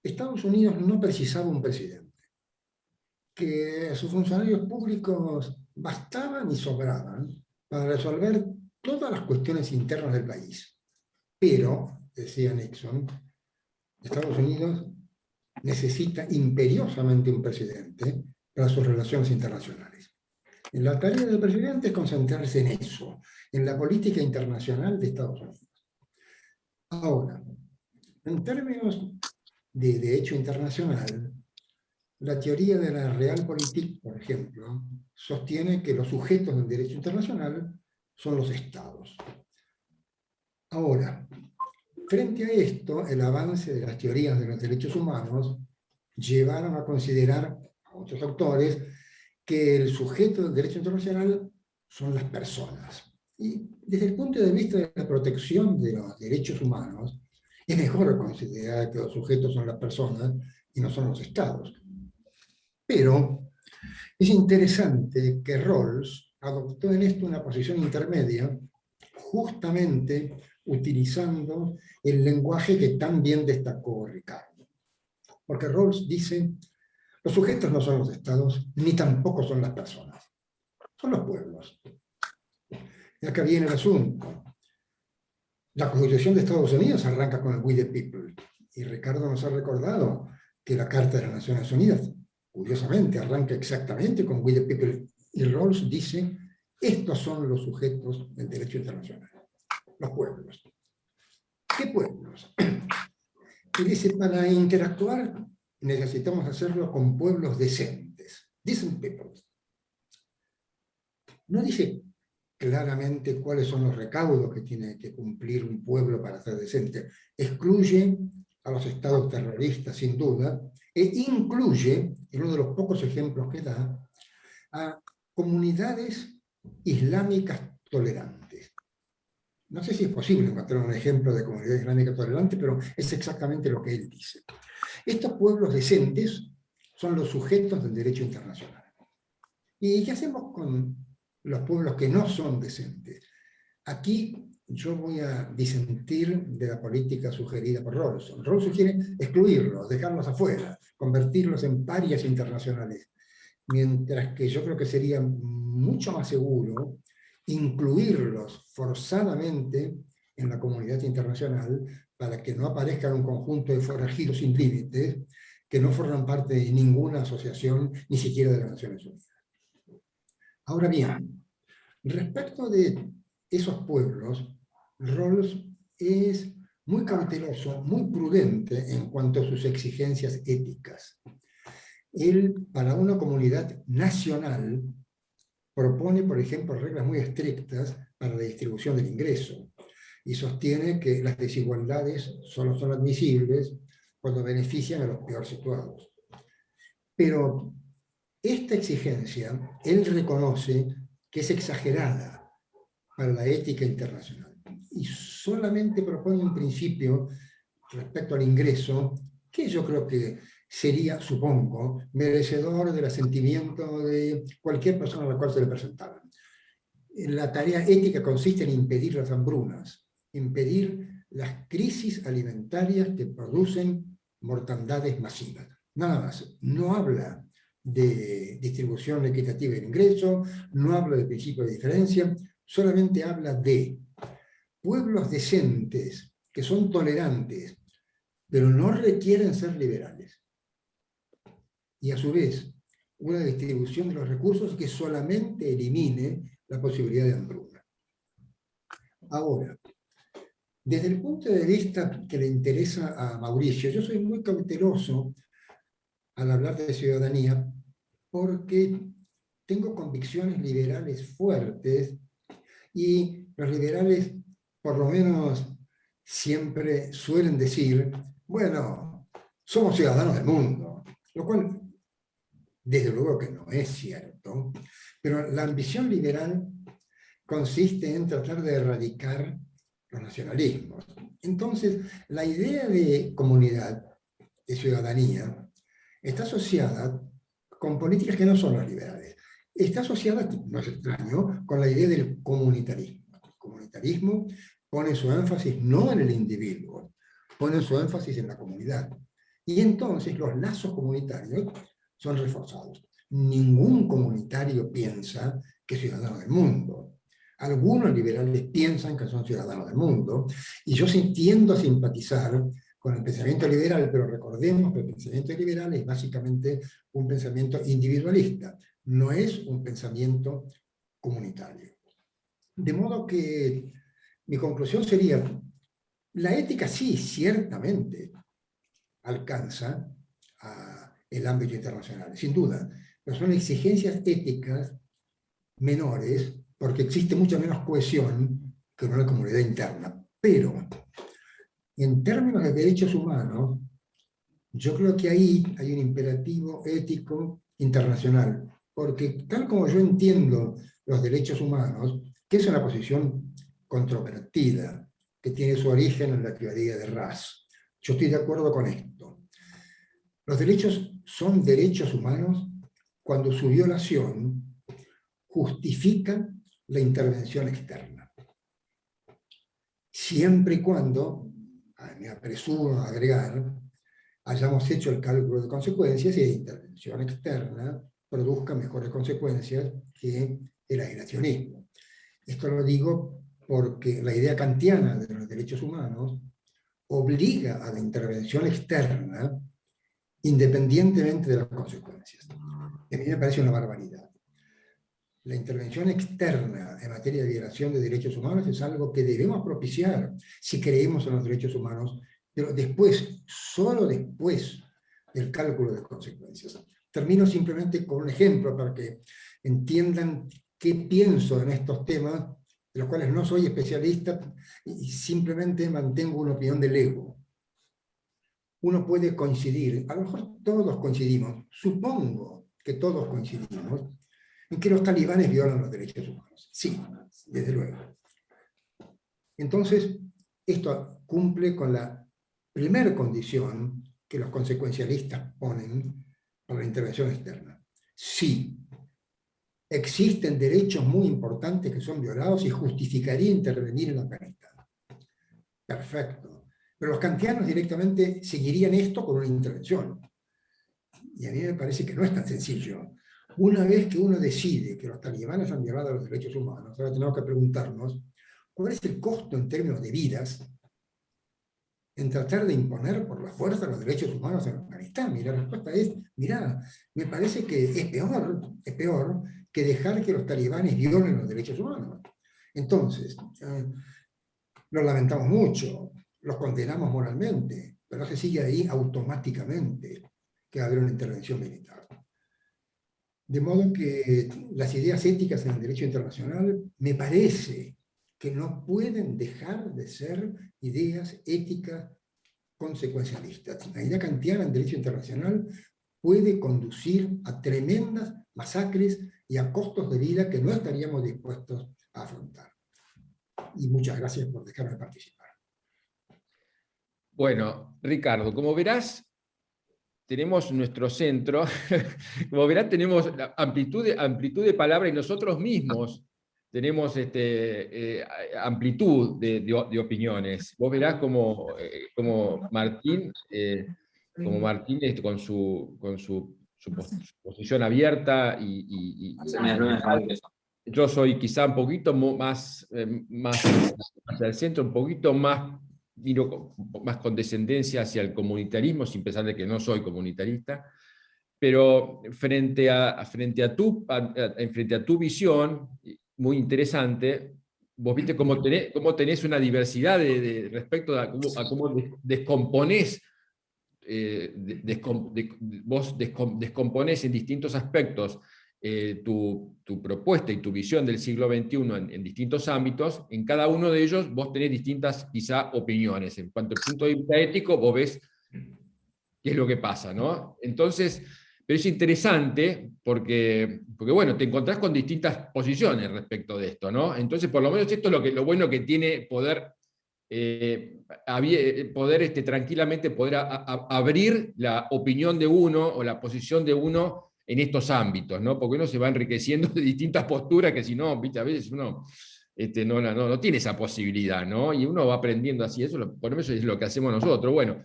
Estados Unidos no precisaba un presidente, que sus funcionarios públicos bastaban y sobraban para resolver todas las cuestiones internas del país. Pero, decía Nixon, Estados Unidos necesita imperiosamente un presidente para sus relaciones internacionales. La tarea del presidente es concentrarse en eso, en la política internacional de Estados Unidos. Ahora, en términos de derecho internacional, la teoría de la Realpolitik, por ejemplo, sostiene que los sujetos del derecho internacional son los estados. Ahora, frente a esto, el avance de las teorías de los derechos humanos llevaron a considerar a otros autores que el sujeto del derecho internacional son las personas. Y desde el punto de vista de la protección de los derechos humanos, es mejor considerar que los sujetos son las personas y no son los estados. Pero es interesante que Rawls adoptó en esto una posición intermedia, justamente utilizando el lenguaje que tan bien destacó Ricardo. Porque Rawls dice, los sujetos no son los estados, ni tampoco son las personas, son los pueblos. Y acá viene el asunto. La Constitución de Estados Unidos arranca con el We the People, y Ricardo nos ha recordado que la Carta de las Naciones Unidas, curiosamente, arranca exactamente con We the People, y Rawls dice, estos son los sujetos del derecho internacional, los pueblos. ¿Qué pueblos? Y dice, para interactuar necesitamos hacerlo con pueblos decentes, decent peoples. No dice claramente cuáles son los recaudos que tiene que cumplir un pueblo para ser decente. Excluye a los estados terroristas, sin duda, e incluye, en uno de los pocos ejemplos que da, a comunidades islámicas tolerantes. No sé si es posible encontrar un ejemplo de comunidad islámica tolerante, pero es exactamente lo que él dice. Estos pueblos decentes son los sujetos del derecho internacional. ¿Y qué hacemos con los pueblos que no son decentes? Aquí yo voy a disentir de la política sugerida por Rawls. Rawls sugiere excluirlos, dejarlos afuera, convertirlos en parias internacionales, mientras que yo creo que sería mucho más seguro incluirlos forzadamente en la comunidad internacional para que no aparezcan un conjunto de forajidos sin límites que no forman parte de ninguna asociación, ni siquiera de las Naciones Unidas. Ahora bien, respecto de esos pueblos, Rawls es muy cauteloso, muy prudente en cuanto a sus exigencias éticas. Él, para una comunidad nacional, propone, por ejemplo, reglas muy estrictas para la distribución del ingreso y sostiene que las desigualdades solo son admisibles cuando benefician a los peor situados. Pero esta exigencia, él reconoce que es exagerada para la ética internacional y solamente propone un principio respecto al ingreso que yo creo que sería, supongo, merecedor del asentimiento de cualquier persona a la cual se le presentara. La tarea ética consiste en impedir las hambrunas, impedir las crisis alimentarias que producen mortandades masivas. Nada más. No habla de distribución equitativa del ingreso, no habla de principio de diferencia, solamente habla de pueblos decentes que son tolerantes, pero no requieren ser liberales. Y a su vez, una distribución de los recursos que solamente elimine la posibilidad de hambruna. Ahora, desde el punto de vista que le interesa a Mauricio, yo soy muy cauteloso al hablar de ciudadanía porque tengo convicciones liberales fuertes y los liberales, por lo menos, siempre suelen decir, bueno, somos ciudadanos del mundo, lo cual desde luego que no es cierto, pero la ambición liberal consiste en tratar de erradicar los nacionalismos. Entonces, la idea de comunidad, de ciudadanía, está asociada con políticas que no son las liberales. Está asociada, no es extraño, con la idea del comunitarismo. El comunitarismo pone su énfasis no en el individuo, pone su énfasis en la comunidad. Y entonces los lazos comunitarios son reforzados. Ningún comunitario piensa que es ciudadano del mundo. Algunos liberales piensan que son ciudadanos del mundo, y yo tiendo a simpatizar con el pensamiento liberal, pero recordemos que el pensamiento liberal es básicamente un pensamiento individualista, no es un pensamiento comunitario. De modo que mi conclusión sería, la ética sí, ciertamente, alcanza el ámbito internacional, sin duda, pero son exigencias éticas menores, porque existe mucha menos cohesión que en una comunidad interna. Pero, en términos de derechos humanos, yo creo que ahí hay un imperativo ético internacional, porque tal como yo entiendo los derechos humanos, que es una posición controvertida, que tiene su origen en la teoría de Ras, yo estoy de acuerdo con esto. Los derechos son derechos humanos cuando su violación justifica la intervención externa. Siempre y cuando, me apresuro a agregar, hayamos hecho el cálculo de consecuencias y la intervención externa produzca mejores consecuencias que el aislacionismo. Esto lo digo porque la idea kantiana de los derechos humanos obliga a la intervención externa independientemente de las consecuencias. A mí me parece una barbaridad. La intervención externa en materia de violación de derechos humanos es algo que debemos propiciar si creemos en los derechos humanos, pero después, solo después del cálculo de consecuencias. Termino simplemente con un ejemplo para que entiendan qué pienso en estos temas, de los cuales no soy especialista y simplemente mantengo una opinión del ego. Uno puede coincidir, a lo mejor todos coincidimos, supongo que todos coincidimos, en que los talibanes violan los derechos humanos. Sí, desde luego. Entonces, esto cumple con la primera condición que los consecuencialistas ponen para la intervención externa. Sí, existen derechos muy importantes que son violados y justificaría intervenir en Afganistán. Perfecto. Pero los kantianos directamente seguirían esto con una intervención. Y a mí me parece que no es tan sencillo. Una vez que uno decide que los talibanes han violado los derechos humanos, ahora tenemos que preguntarnos cuál es el costo en términos de vidas en tratar de imponer por la fuerza los derechos humanos en Afganistán. Y la respuesta es, mira, me parece que es peor que dejar que los talibanes violen los derechos humanos. Entonces, lo lamentamos mucho, los condenamos moralmente, pero no se sigue ahí automáticamente que va a haber una intervención militar. De modo que las ideas éticas en el derecho internacional me parece que no pueden dejar de ser ideas éticas consecuencialistas. La idea kantiana en derecho internacional puede conducir a tremendas masacres y a costos de vida que no estaríamos dispuestos a afrontar. Y muchas gracias por dejarme participar. Bueno, Ricardo, como verás, tenemos nuestro centro, como verás, tenemos amplitud de palabra y nosotros mismos tenemos amplitud de opiniones. Vos verás como Martín, con su posición abierta yo soy quizá un poquito más hacia el centro, un poquito más, miro más con descendencia hacia el comunitarismo, sin pensar de que no soy comunitarista, pero frente a tu visión, muy interesante, vos viste cómo tenés una diversidad respecto a cómo descomponés, vos descomponés en distintos aspectos tu propuesta y tu visión del siglo XXI en distintos ámbitos. En cada uno de ellos vos tenés distintas, quizá, opiniones. En cuanto al punto de vista ético, vos ves qué es lo que pasa, ¿no? Entonces, pero es interesante porque bueno, te encontrás con distintas posiciones respecto de esto, ¿no? Entonces, por lo menos esto es lo bueno que tiene poder tranquilamente poder abrir la opinión de uno o la posición de uno en estos ámbitos, ¿no? Porque uno se va enriqueciendo de distintas posturas que si no, ¿viste? A veces uno no tiene esa posibilidad, ¿no? Y uno va aprendiendo así, por eso es lo que hacemos nosotros. Bueno,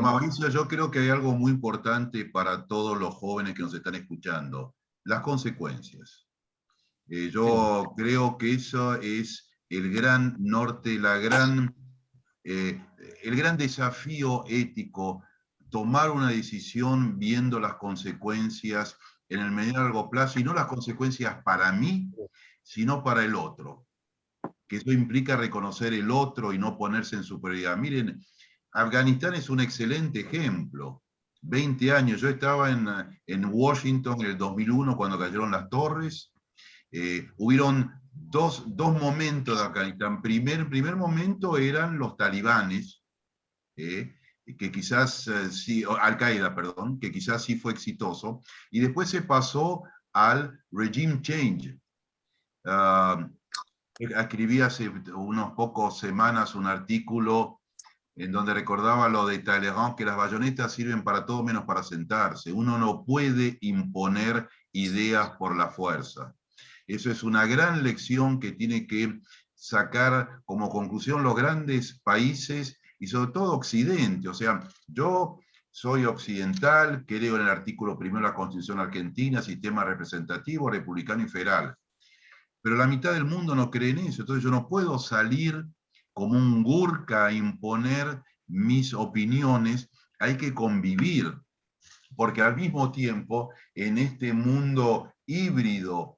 Mauricio, yo creo que hay algo muy importante para todos los jóvenes que nos están escuchando, las consecuencias. Yo creo que eso es el gran norte, el gran desafío ético, tomar una decisión viendo las consecuencias en el medio y largo plazo, y no las consecuencias para mí, sino para el otro. Que eso implica reconocer el otro y no ponerse en superioridad. Miren, Afganistán es un excelente ejemplo. 20 años, yo estaba en Washington en el 2001 cuando cayeron las torres. Hubieron dos momentos de Afganistán. Primer momento eran los talibanes, que quizás sí, Al-Qaeda, perdón, que quizás sí fue exitoso, y después se pasó al regime change. Escribí hace unos pocos semanas un artículo en donde recordaba lo de Talleyrand, que las bayonetas sirven para todo menos para sentarse. Uno no puede imponer ideas por la fuerza. Eso es una gran lección que tiene que sacar como conclusión los grandes países y sobre todo Occidente. O sea, yo soy occidental, creo en el artículo primero de la Constitución Argentina, sistema representativo, republicano y federal. Pero la mitad del mundo no cree en eso, entonces yo no puedo salir como un gurka a imponer mis opiniones, hay que convivir, porque al mismo tiempo, en este mundo híbrido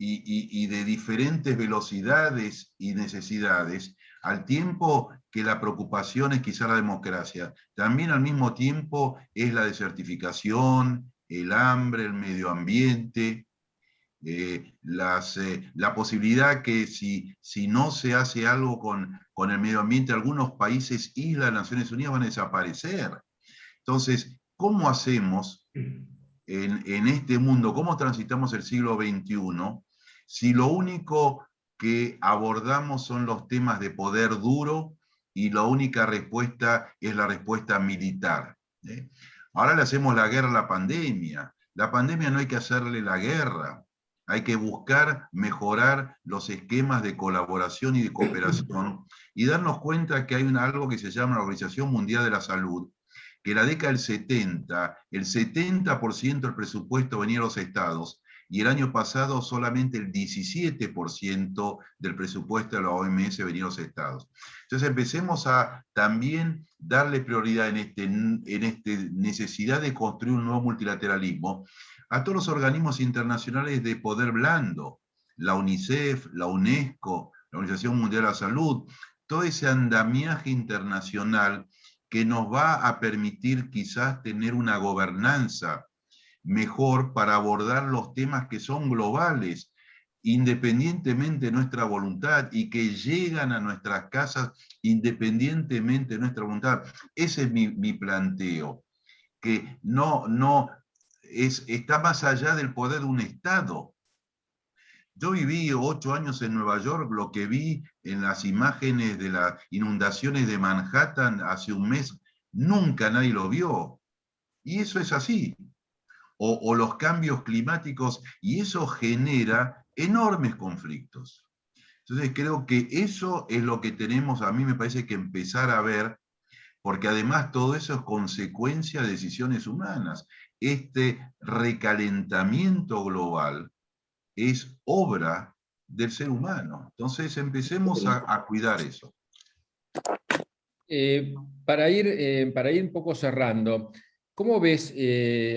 y de diferentes velocidades y necesidades, al tiempo que la preocupación es quizá la democracia, también al mismo tiempo es la desertificación, el hambre, el medio ambiente, la posibilidad que si no se hace algo con el medio ambiente, algunos países, islas de Naciones Unidas van a desaparecer. Entonces, ¿cómo hacemos en este mundo, cómo transitamos el siglo XXI, si lo único que abordamos son los temas de poder duro y la única respuesta es la respuesta militar? Ahora le hacemos la guerra a la pandemia. La pandemia no hay que hacerle la guerra. Hay que buscar mejorar los esquemas de colaboración y de cooperación y darnos cuenta que hay algo que se llama la Organización Mundial de la Salud, que en la década del 70, el 70% del presupuesto venía de los estados y el año pasado solamente el 17% del presupuesto de la OMS venía de los estados. Entonces empecemos a también darle prioridad en esta necesidad de construir un nuevo multilateralismo a todos los organismos internacionales de poder blando, la UNICEF, la UNESCO, la Organización Mundial de la Salud, todo ese andamiaje internacional que nos va a permitir quizás tener una gobernanza mejor para abordar los temas que son globales, independientemente de nuestra voluntad, y que llegan a nuestras casas independientemente de nuestra voluntad. Ese es mi planteo, que está más allá del poder de un Estado. Yo viví 8 años en Nueva York, lo que vi en las imágenes de las inundaciones de Manhattan hace un mes, nunca nadie lo vio. Y eso es así. O los cambios climáticos, y eso genera enormes conflictos. Entonces creo que eso es lo que tenemos, a mí me parece, que empezar a ver, porque además todo eso es consecuencia de decisiones humanas. Este recalentamiento global es obra del ser humano. Entonces empecemos a cuidar eso. Para ir un poco cerrando, ¿cómo ves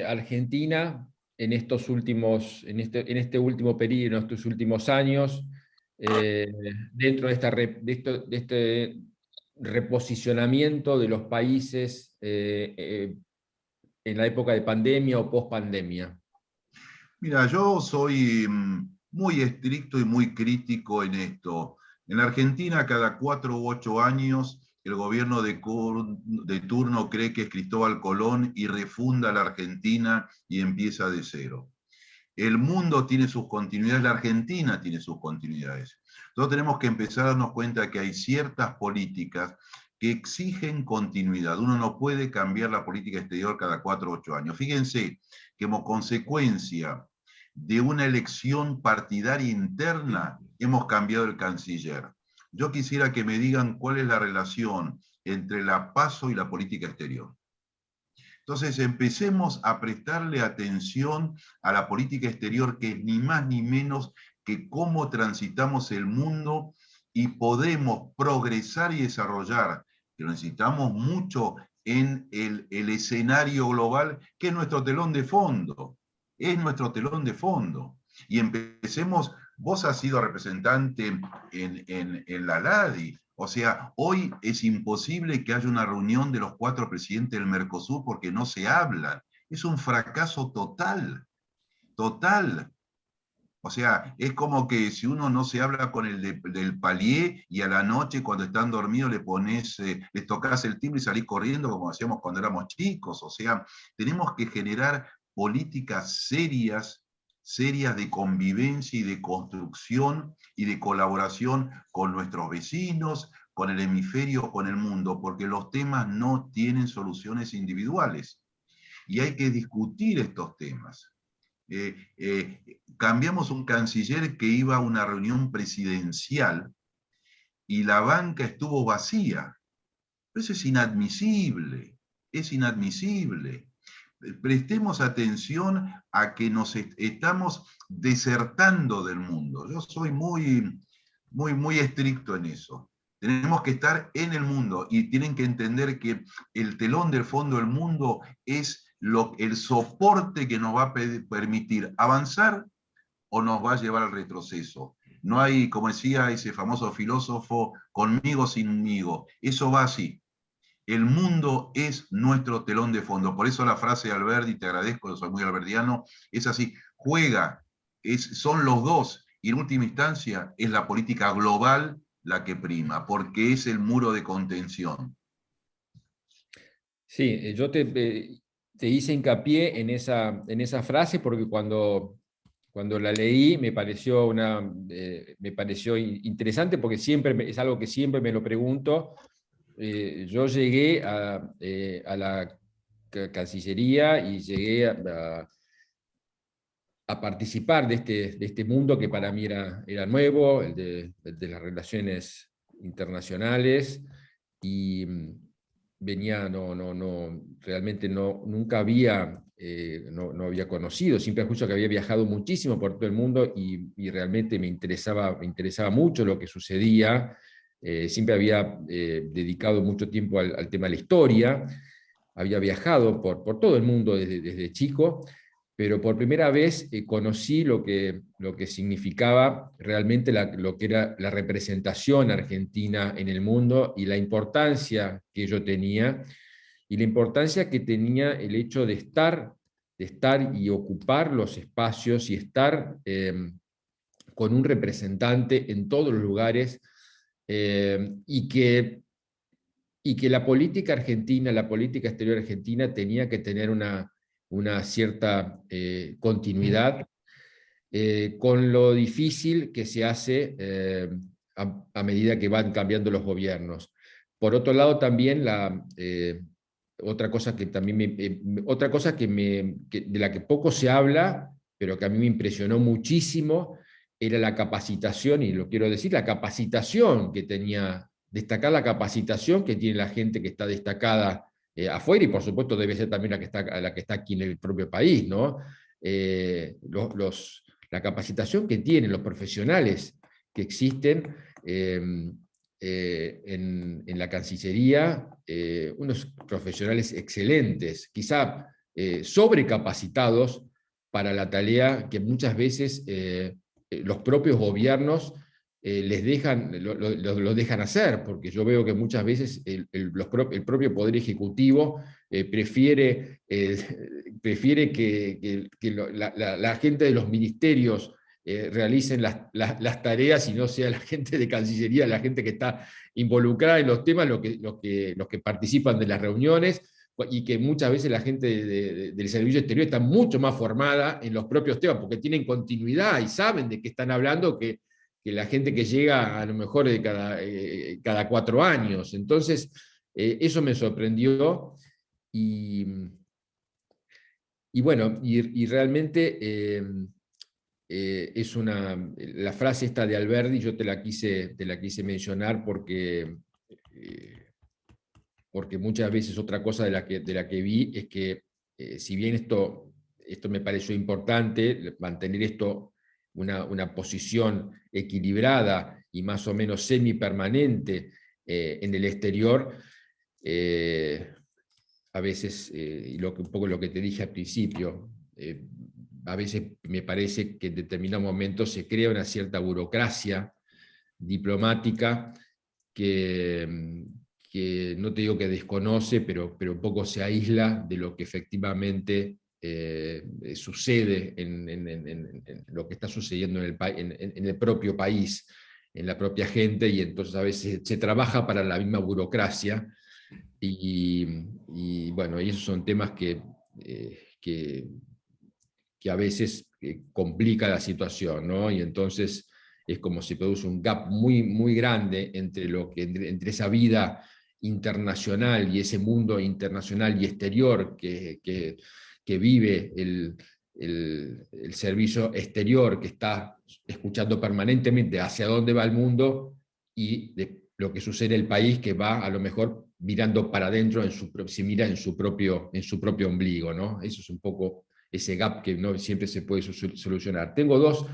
Argentina en estos últimos, en este último periodo, en estos últimos años, dentro de este reposicionamiento de los países en la época de pandemia o post-pandemia? Mira, yo soy muy estricto y muy crítico en esto. En la Argentina, cada 4 u 8 años, el gobierno de turno cree que es Cristóbal Colón y refunda la Argentina y empieza de cero. El mundo tiene sus continuidades, la Argentina tiene sus continuidades. Entonces tenemos que empezar a darnos cuenta que hay ciertas políticas que exigen continuidad. Uno no puede cambiar la política exterior cada 4 o 8 años. Fíjense que como consecuencia de una elección partidaria interna, hemos cambiado el canciller. Yo quisiera que me digan cuál es la relación entre la PASO y la política exterior. Entonces empecemos a prestarle atención a la política exterior, que es ni más ni menos que cómo transitamos el mundo y podemos progresar y desarrollar, que lo necesitamos mucho en el escenario global, que es nuestro telón de fondo. Es nuestro telón de fondo. Y empecemos, vos has sido representante en la LADI. O sea, hoy es imposible que haya una reunión de los 4 presidentes del Mercosur porque no se hablan. Es un fracaso total, total. O sea, es como que si uno no se habla con el del palier, y a la noche cuando están dormidos les tocas el timbre y salís corriendo como hacíamos cuando éramos chicos. O sea, tenemos que generar políticas serias de convivencia y de construcción y de colaboración con nuestros vecinos, con el hemisferio, con el mundo, porque los temas no tienen soluciones individuales. Y hay que discutir estos temas. Cambiamos un canciller que iba a una reunión presidencial y la banca estuvo vacía. Eso es inadmisible, es inadmisible. Prestemos atención a que nos estamos desertando del mundo. Yo soy muy estricto en eso. Tenemos que estar en el mundo y tienen que entender que el telón del fondo del mundo es el soporte que nos va a permitir avanzar o nos va a llevar al retroceso. No hay, como decía ese famoso filósofo, conmigo sinmigo. Eso va así. El mundo es nuestro telón de fondo. Por eso la frase de Alberdi, te agradezco, soy muy alberdiano, es así: juega, son los dos, y en última instancia es la política global la que prima, porque es el muro de contención. Sí, yo te hice hincapié en esa frase porque cuando la leí me pareció interesante, porque es algo que siempre me lo pregunto. Yo llegué a la Cancillería y llegué a participar de este mundo que para mí era nuevo, el de las relaciones internacionales, y venía, realmente nunca había, no había conocido, siempre escucho que había viajado muchísimo por todo el mundo y realmente me interesaba mucho lo que sucedía. Siempre había dedicado mucho tiempo al tema de la historia, había viajado por todo el mundo desde chico, pero por primera vez conocí lo que significaba realmente lo que era la representación argentina en el mundo y la importancia que yo tenía, y la importancia que tenía el hecho de estar estar y ocupar los espacios y estar con un representante en todos los lugares, y que la política argentina, la política exterior argentina tenía que tener una cierta continuidad, con lo difícil que se hace a medida que van cambiando los gobiernos. Por otro lado, también otra cosa que también de la que poco se habla, pero que a mí me impresionó muchísimo, era la capacitación, y lo quiero decir, la capacitación que tenía, destacar la capacitación que tiene la gente que está destacada afuera, y por supuesto debe ser también la que está aquí en el propio país, ¿no? La capacitación que tienen los profesionales que existen en la Cancillería, unos profesionales excelentes, quizá sobrecapacitados para la tarea que muchas veces los propios gobiernos lo dejan hacer, porque yo veo que muchas veces el propio Poder Ejecutivo prefiere que la gente de los ministerios realicen las tareas y no sea la gente de Cancillería, la gente que está involucrada en los temas, los que participan de las reuniones, y que muchas veces la gente del servicio exterior está mucho más formada en los propios temas, porque tienen continuidad y saben de qué están hablando que la gente que llega a lo mejor de cada 4 años. Entonces, eso me sorprendió, y bueno, y realmente la frase esta de Alberdi, yo te la quise mencionar porque muchas veces otra cosa de la que vi es que, si bien esto me pareció importante, mantener una posición equilibrada y más o menos semipermanente en el exterior, a veces, un poco lo que te dije al principio, a veces me parece que en determinados momentos se crea una cierta burocracia diplomática que no te digo que desconoce, pero un poco se aísla de lo que efectivamente sucede en lo que está sucediendo en el propio país, en la propia gente, y entonces a veces se trabaja para la misma burocracia, y bueno, y esos son temas que a veces complica la situación, ¿no? Y entonces es como si produce un gap muy, muy grande entre esa vida internacional y ese mundo internacional y exterior que vive el servicio exterior, que está escuchando permanentemente hacia dónde va el mundo, y de lo que sucede en el país, que va a lo mejor mirando para adentro, se mira en su propio ombligo, ¿no? Eso es un poco ese gap que no siempre se puede solucionar. Tengo dos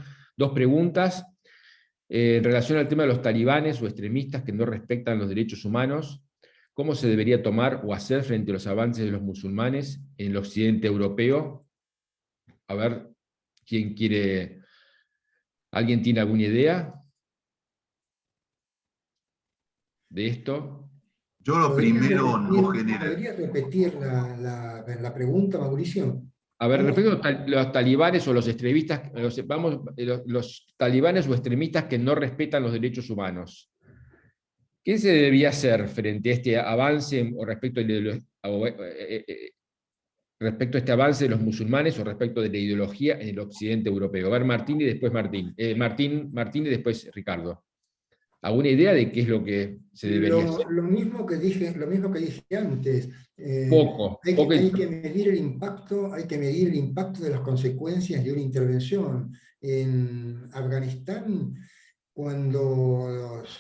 preguntas en relación al tema de los talibanes o extremistas que no respetan los derechos humanos. ¿Cómo se debería tomar o hacer frente a los avances de los musulmanes en el occidente europeo? A ver, ¿alguien tiene alguna idea de esto? Yo lo primero no genera. ¿Podrías repetir la pregunta, Mauricio? A ver, respecto a los talibanes o los extremistas, los talibanes o extremistas que no respetan los derechos humanos, ¿qué se debía hacer frente a este avance o respecto a este avance de los musulmanes o respecto de la ideología en el occidente europeo? A ver, Martín y después Martín y después Ricardo. ¿Alguna idea de qué es lo que se debería hacer? Lo mismo que dije antes. Hay que medir el impacto, de las consecuencias de una intervención. En Afganistán, cuando los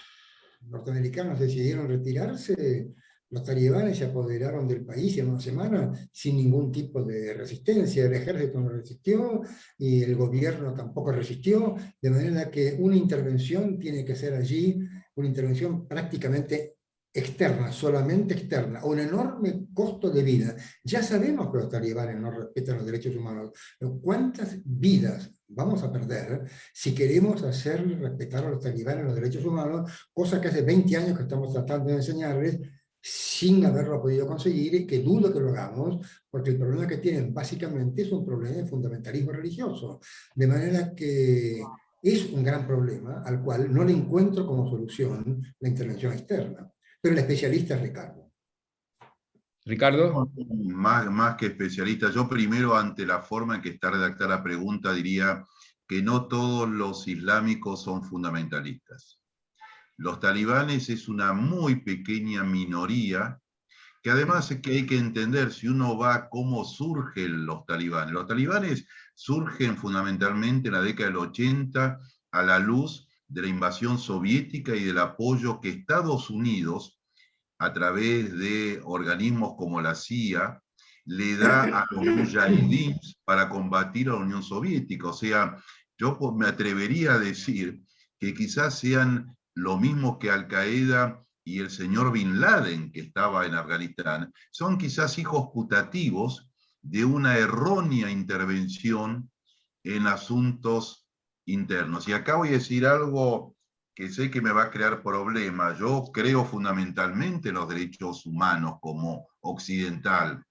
norteamericanos decidieron retirarse, los talibanes se apoderaron del país en una semana sin ningún tipo de resistencia. El ejército no resistió y el gobierno tampoco resistió, de manera que una intervención tiene que ser allí una intervención prácticamente externa, solamente externa, a un enorme costo de vida. Ya sabemos que los talibanes no respetan los derechos humanos, pero ¿cuántas vidas vamos a perder si queremos hacer respetar a los talibanes los derechos humanos, cosa que hace 20 años que estamos tratando de enseñarles, sin haberlo podido conseguir, y que dudo que lo hagamos, porque el problema que tienen básicamente es un problema de fundamentalismo religioso. De manera que es un gran problema al cual no le encuentro como solución la intervención externa. Pero el especialista es Ricardo. Ricardo. Más que especialista, yo primero, ante la forma en que está redactada la pregunta, diría que no todos los islámicos son fundamentalistas. Los talibanes es una muy pequeña minoría, que además es que hay que entender, si uno va a cómo surgen los talibanes surgen fundamentalmente en la década del 80 a la luz de la invasión soviética y del apoyo que Estados Unidos, a través de organismos como la CIA, le da a los mujahidins para combatir a la Unión Soviética. O sea, yo me atrevería a decir que quizás sean lo mismo que Al-Qaeda y el señor Bin Laden, que estaba en Afganistán, son quizás hijos putativos de una errónea intervención en asuntos internos. Y acá voy a decir algo que sé que me va a crear problemas. Yo creo fundamentalmente en los derechos humanos como occidental.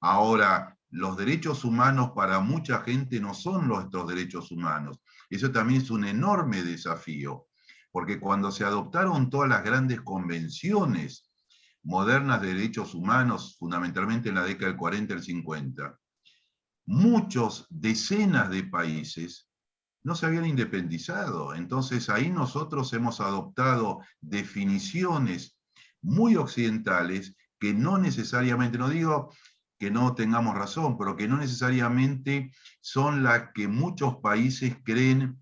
Ahora, los derechos humanos para mucha gente no son nuestros derechos humanos. Eso también es un enorme desafío, porque cuando se adoptaron todas las grandes convenciones modernas de derechos humanos, fundamentalmente en la década del 40 y el 50, decenas de países no se habían independizado. Entonces ahí nosotros hemos adoptado definiciones muy occidentales que no necesariamente, no digo que no tengamos razón, pero que no necesariamente son las que muchos países creen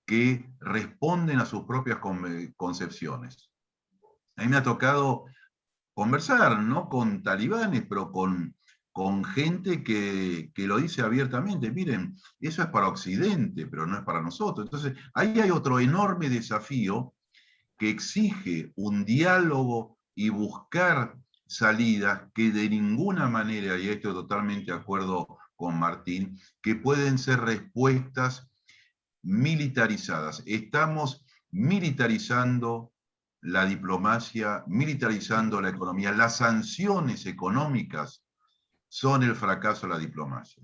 que responden a sus propias concepciones. A mí me ha tocado conversar, no con talibanes, pero con gente que lo dice abiertamente. Miren, eso es para Occidente, pero no es para nosotros. Entonces, ahí hay otro enorme desafío que exige un diálogo y buscar salidas que de ninguna manera, y estoy totalmente de acuerdo con Martín, que pueden ser respuestas militarizadas. Estamos militarizando la diplomacia, militarizando la economía. Las sanciones económicas son el fracaso de la diplomacia.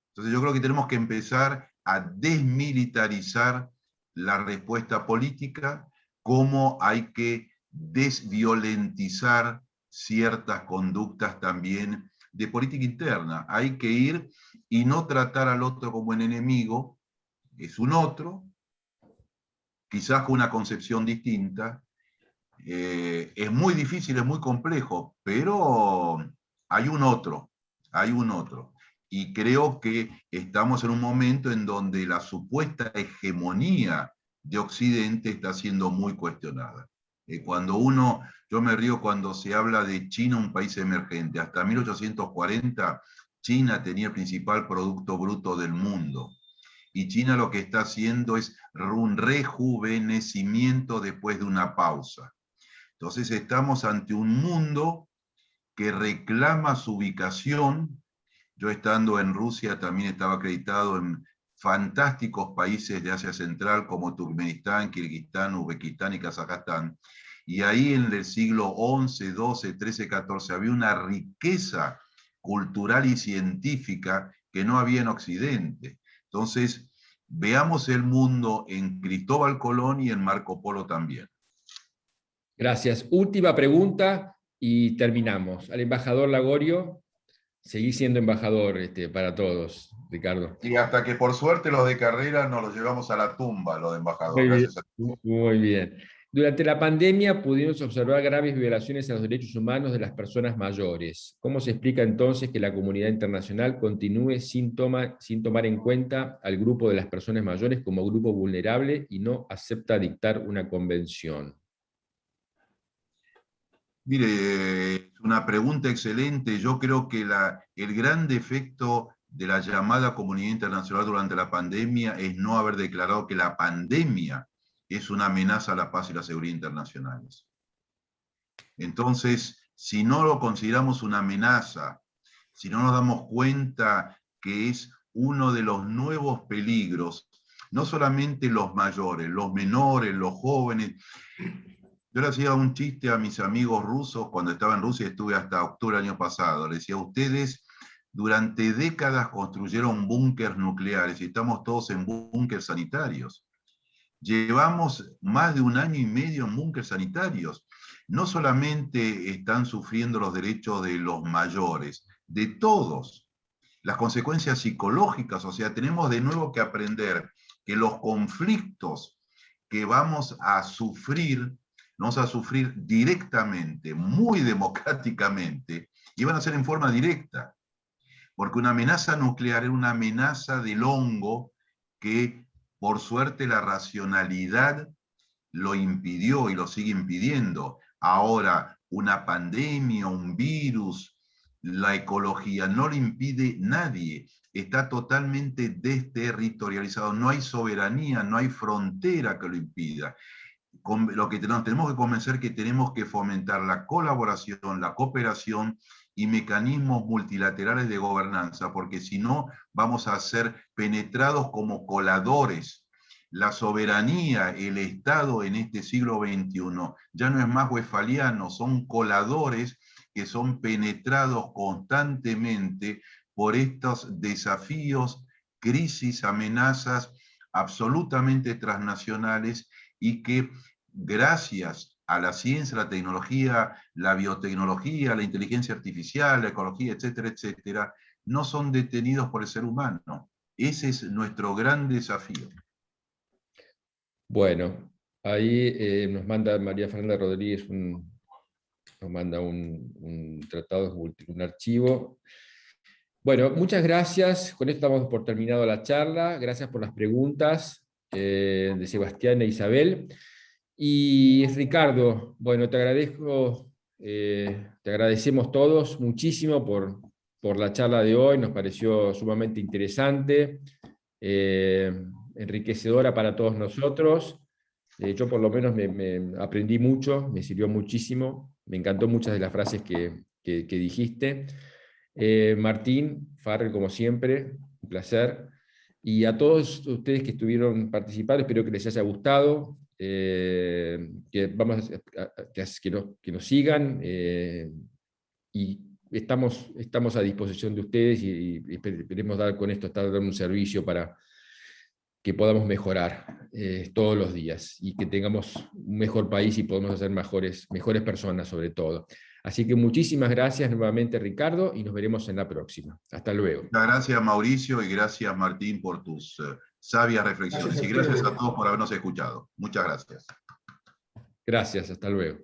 Entonces yo creo que tenemos que empezar a desmilitarizar la respuesta política, como hay que desviolentizar ciertas conductas también de política interna. Hay que ir y no tratar al otro como un enemigo, es un otro, quizás con una concepción distinta. Es muy difícil, es muy complejo, pero hay un otro. Y creo que estamos en un momento en donde la supuesta hegemonía de Occidente está siendo muy cuestionada. Yo me río cuando se habla de China, un país emergente. Hasta 1840, China tenía el principal producto bruto del mundo. Y China lo que está haciendo es un rejuvenecimiento después de una pausa. Entonces estamos ante un mundo que reclama su ubicación. Yo, estando en Rusia, también estaba acreditado en fantásticos países de Asia Central como Turkmenistán, Kirguistán, Uzbekistán y Kazajstán. Y ahí en el siglo XI, XII, XIII, XIV había una riqueza cultural y científica que no había en Occidente. Entonces, veamos el mundo en Cristóbal Colón y en Marco Polo también. Gracias. Última pregunta y terminamos. Al embajador Lagorio, seguí siendo embajador para todos, Ricardo. Y hasta que por suerte los de carrera nos los llevamos a la tumba, los de embajadores. Muy bien. Durante la pandemia pudimos observar graves violaciones a los derechos humanos de las personas mayores. ¿Cómo se explica entonces que la comunidad internacional continúe sin tomar en cuenta al grupo de las personas mayores como grupo vulnerable y no acepta dictar una convención? Mire, es una pregunta excelente. Yo creo que el gran defecto de la llamada comunidad internacional durante la pandemia es no haber declarado que la pandemia es una amenaza a la paz y la seguridad internacionales. Entonces, si no lo consideramos una amenaza, si no nos damos cuenta que es uno de los nuevos peligros, no solamente los mayores, los menores, los jóvenes, Yo le hacía un chiste a mis amigos rusos cuando estaba en Rusia, estuve hasta octubre del año pasado. Le decía, ustedes durante décadas construyeron búnkers nucleares y estamos todos en búnkers sanitarios. Llevamos más de 1 año y medio en búnkers sanitarios. No solamente están sufriendo los derechos de los mayores, de todos. Las consecuencias psicológicas, o sea, tenemos de nuevo que aprender que los conflictos que vamos a sufrir directamente, muy democráticamente, y van a ser en forma directa. Porque una amenaza nuclear es una amenaza del hongo que, por suerte, la racionalidad lo impidió y lo sigue impidiendo. Ahora, una pandemia, un virus, la ecología, no lo impide nadie. Está totalmente desterritorializado. No hay soberanía, no hay frontera que lo impida. Lo que nos tenemos que convencer que tenemos que fomentar la colaboración, la cooperación y mecanismos multilaterales de gobernanza, porque si no vamos a ser penetrados como coladores. La soberanía, el Estado en este siglo XXI ya no es más westfaliano, son coladores que son penetrados constantemente por estos desafíos, crisis, amenazas absolutamente transnacionales y que gracias a la ciencia, la tecnología, la biotecnología, la inteligencia artificial, la ecología, etcétera, etcétera, no son detenidos por el ser humano. Ese es nuestro gran desafío. Bueno, ahí nos manda María Fernanda Rodríguez nos manda un tratado, un archivo. Bueno, muchas gracias. Con esto damos por terminado la charla. Gracias por las preguntas de Sebastián e Isabel. Y Ricardo, bueno, te agradezco, te agradecemos todos muchísimo por la charla de hoy. Nos pareció sumamente interesante, enriquecedora para todos nosotros. Yo por lo menos me aprendí mucho, me sirvió muchísimo. Me encantó muchas de las frases que dijiste. Martín, Farrell, como siempre, un placer. Y a todos ustedes que estuvieron participando, espero que les haya gustado, que nos sigan, y estamos a disposición de ustedes y esperemos con esto estar dando un servicio para que podamos mejorar todos los días y que tengamos un mejor país y podamos hacer mejores personas sobre todo. Así que muchísimas gracias nuevamente, Ricardo, y nos veremos en la próxima. Hasta luego. Muchas gracias, Mauricio, y gracias, Martín, por tus sabias reflexiones. Y gracias a todos por habernos escuchado. Muchas gracias. Gracias, hasta luego.